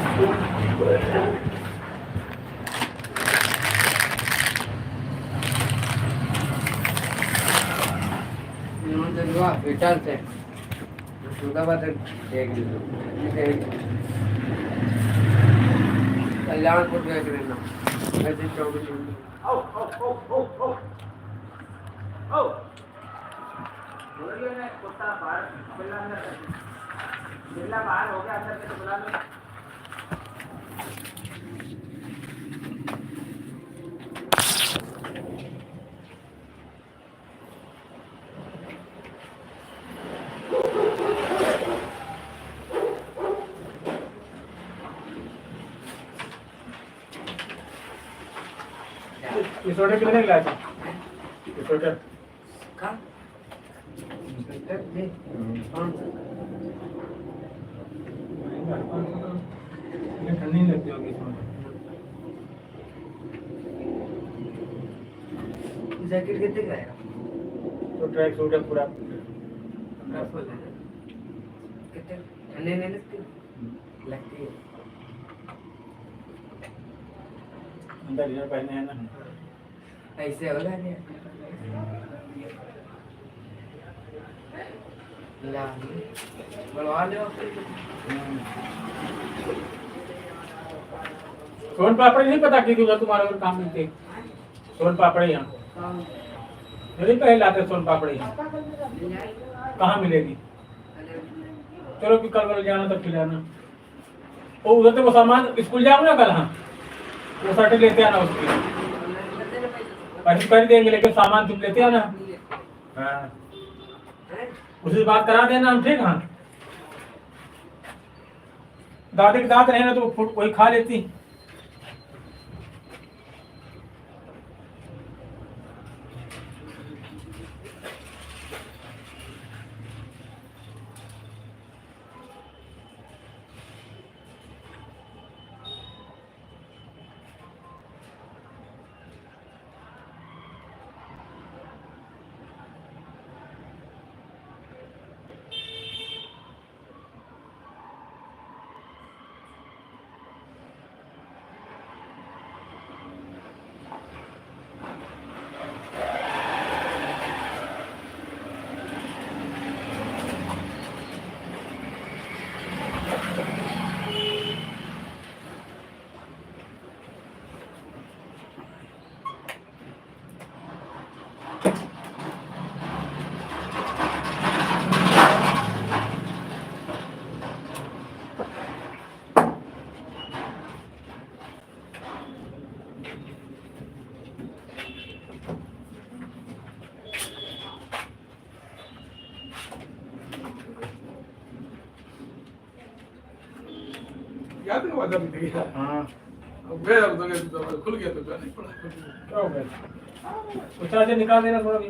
हॉस्पिटल से कल्याणपुर देख लेना। ऐसे 24 बाहर हो गया अंदर से, तो बुला लो। ये स्वेटर कितने का लाए थे? ये स्वेटर का स्वेटर दे 500 ये ठंडी नहीं लगती होगी इसमें। जैकेट कितने का आएगा? तो ट्रैक सूट है पूरा। फुल है ना? कितने ठंडी नहीं लगती? लगती है। अंदर इधर पहने हैं ना। ऐसे होगा नहीं ला बढ़वा लो सोन पापड़ी नहीं पता कि उधर तुम्हारे और काम मिलते सोन पापड़ी यहाँ नहीं कहीं लाते सोन पापड़ी यहाँ कहाँ मिलेगी? चलो कि कल वाले जाना तब खिलाना। वो उधर तो वो सामान स्कूल जाओ ना कल। हाँ वो सर्ट लेते आना उसकी पैसे कर देंगे लेकिन सामान तुम लेते आना। हाँ उसी बात करा देना हम। ठीक। हाँ दादी के दांत रहे ना तो वही खा लेती। याद है वादा भी गया। हाँ अब गया तो खुल गया तो जाना ही पड़ा। क्या हो गया? उसका से निकाल देना थोड़ा भी।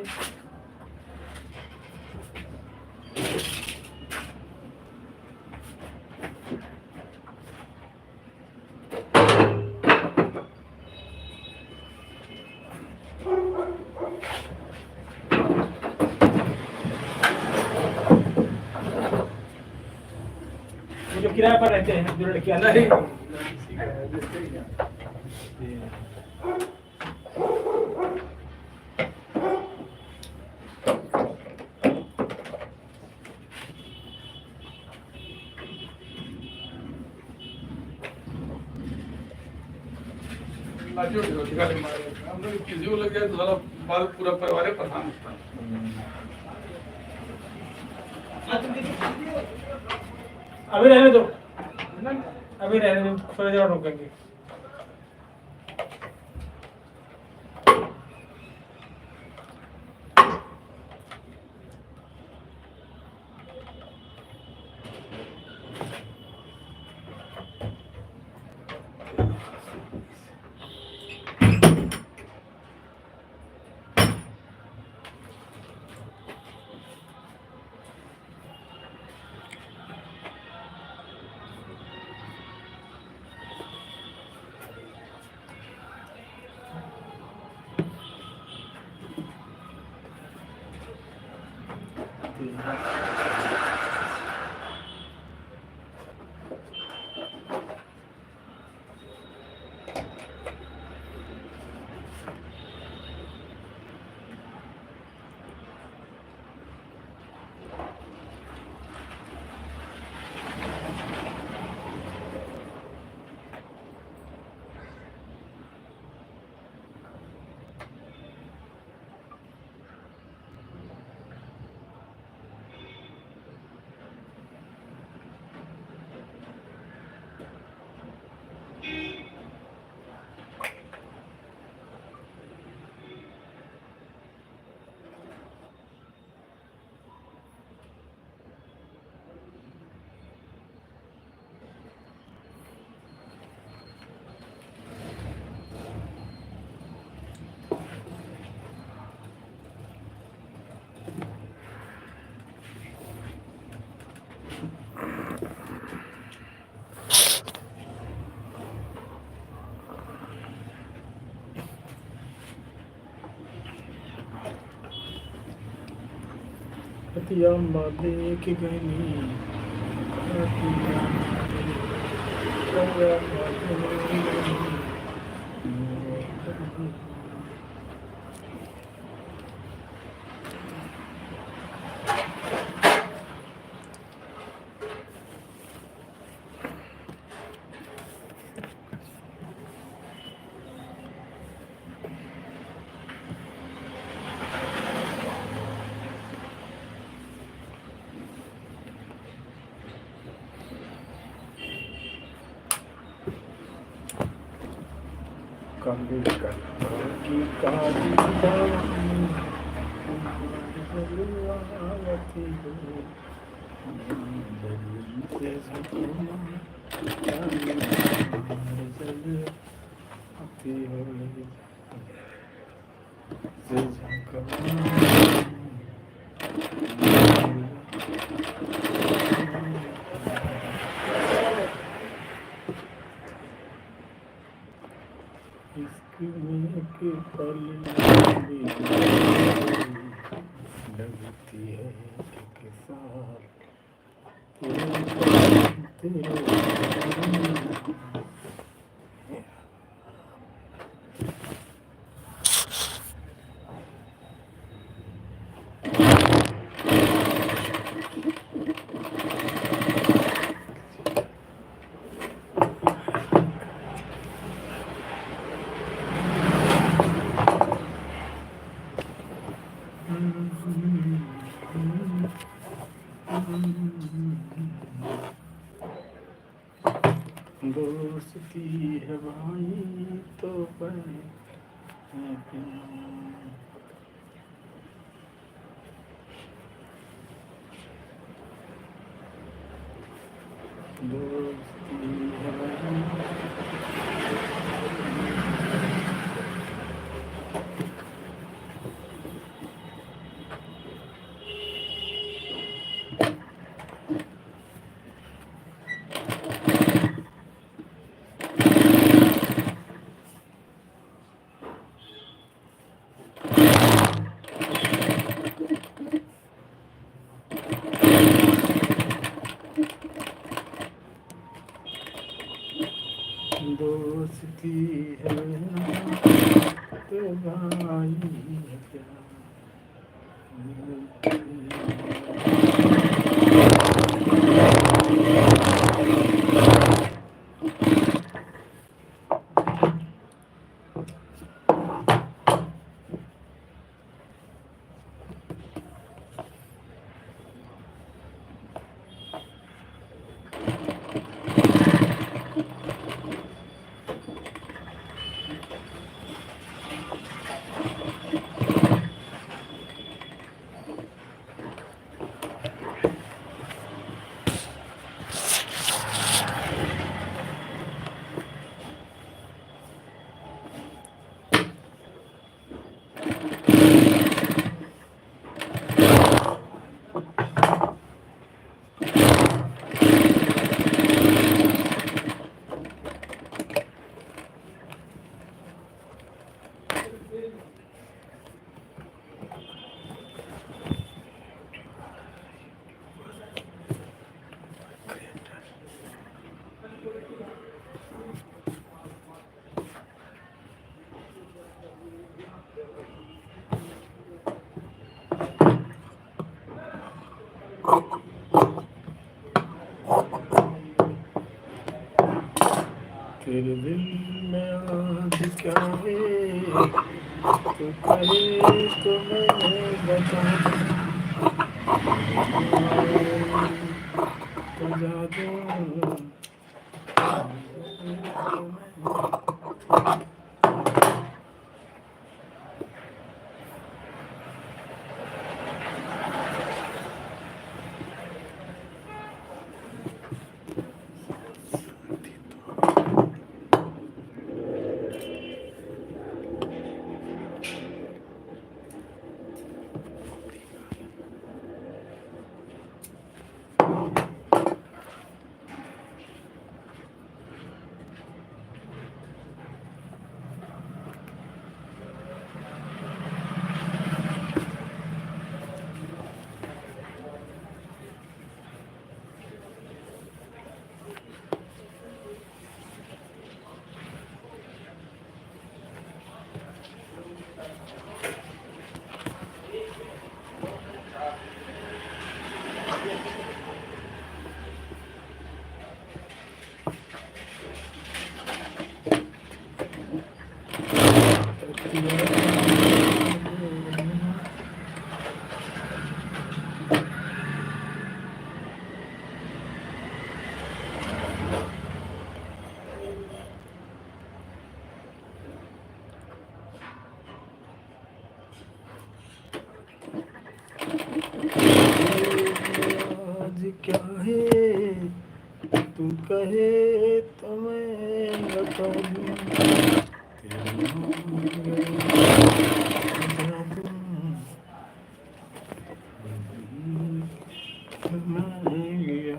ये जो किराए पर रहते हैं जो लड़कियां नहीं हम लोग किसी को लग गया तो सारा बाल पूरा परिवार है परेशान होता है। अभी रहने दो। अभी रहने दो थोड़ी देर और रुकेंगे। कतिया माले के गनी कभी की काली दानी जलवाती हो जलते सपना जलती हो से इसकी में के पल लगती है एक साल तेरे दोस्ती है भाई तो पर दोस्ती है भाई दोस्ती है तो भाई है प्यार तेरे दिल में आज क्या है तो कहे तो मैं बता तो जादू आज क्या है तू कहे तो मैं बता दूं तेरा नाम मैं गया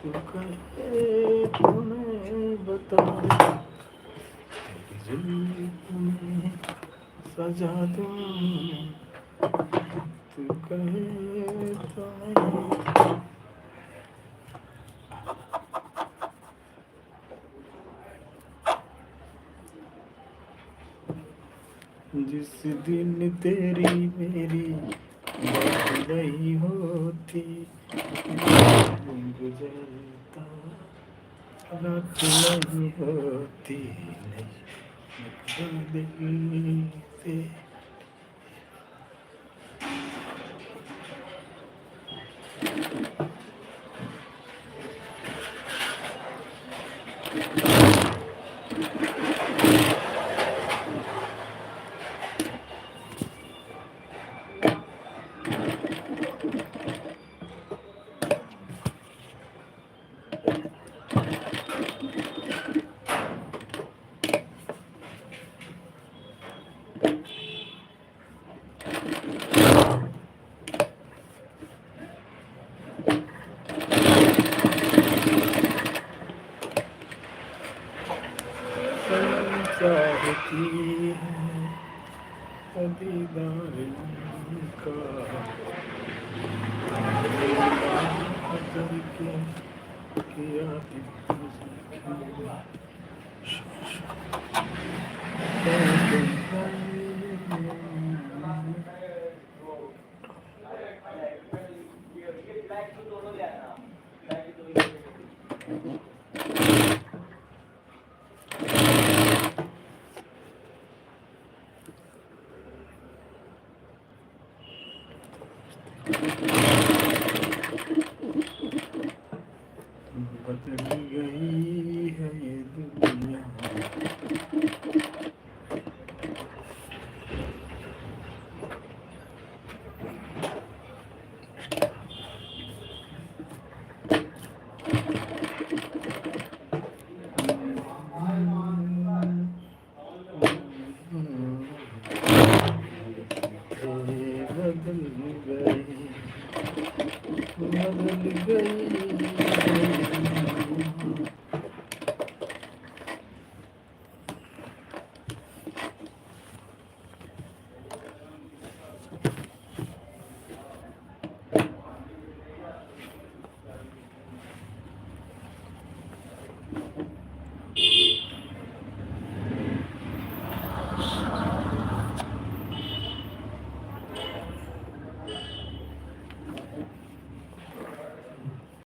तू कहे तो मैं बता दूं तेरी जिंदगी में सजा दूं तू कहे तो मैं जिस दिन तेरी मेरी बात नहीं होती गुजरता रात नहीं होती नहीं दिल से चाहती है दीदार का करके किया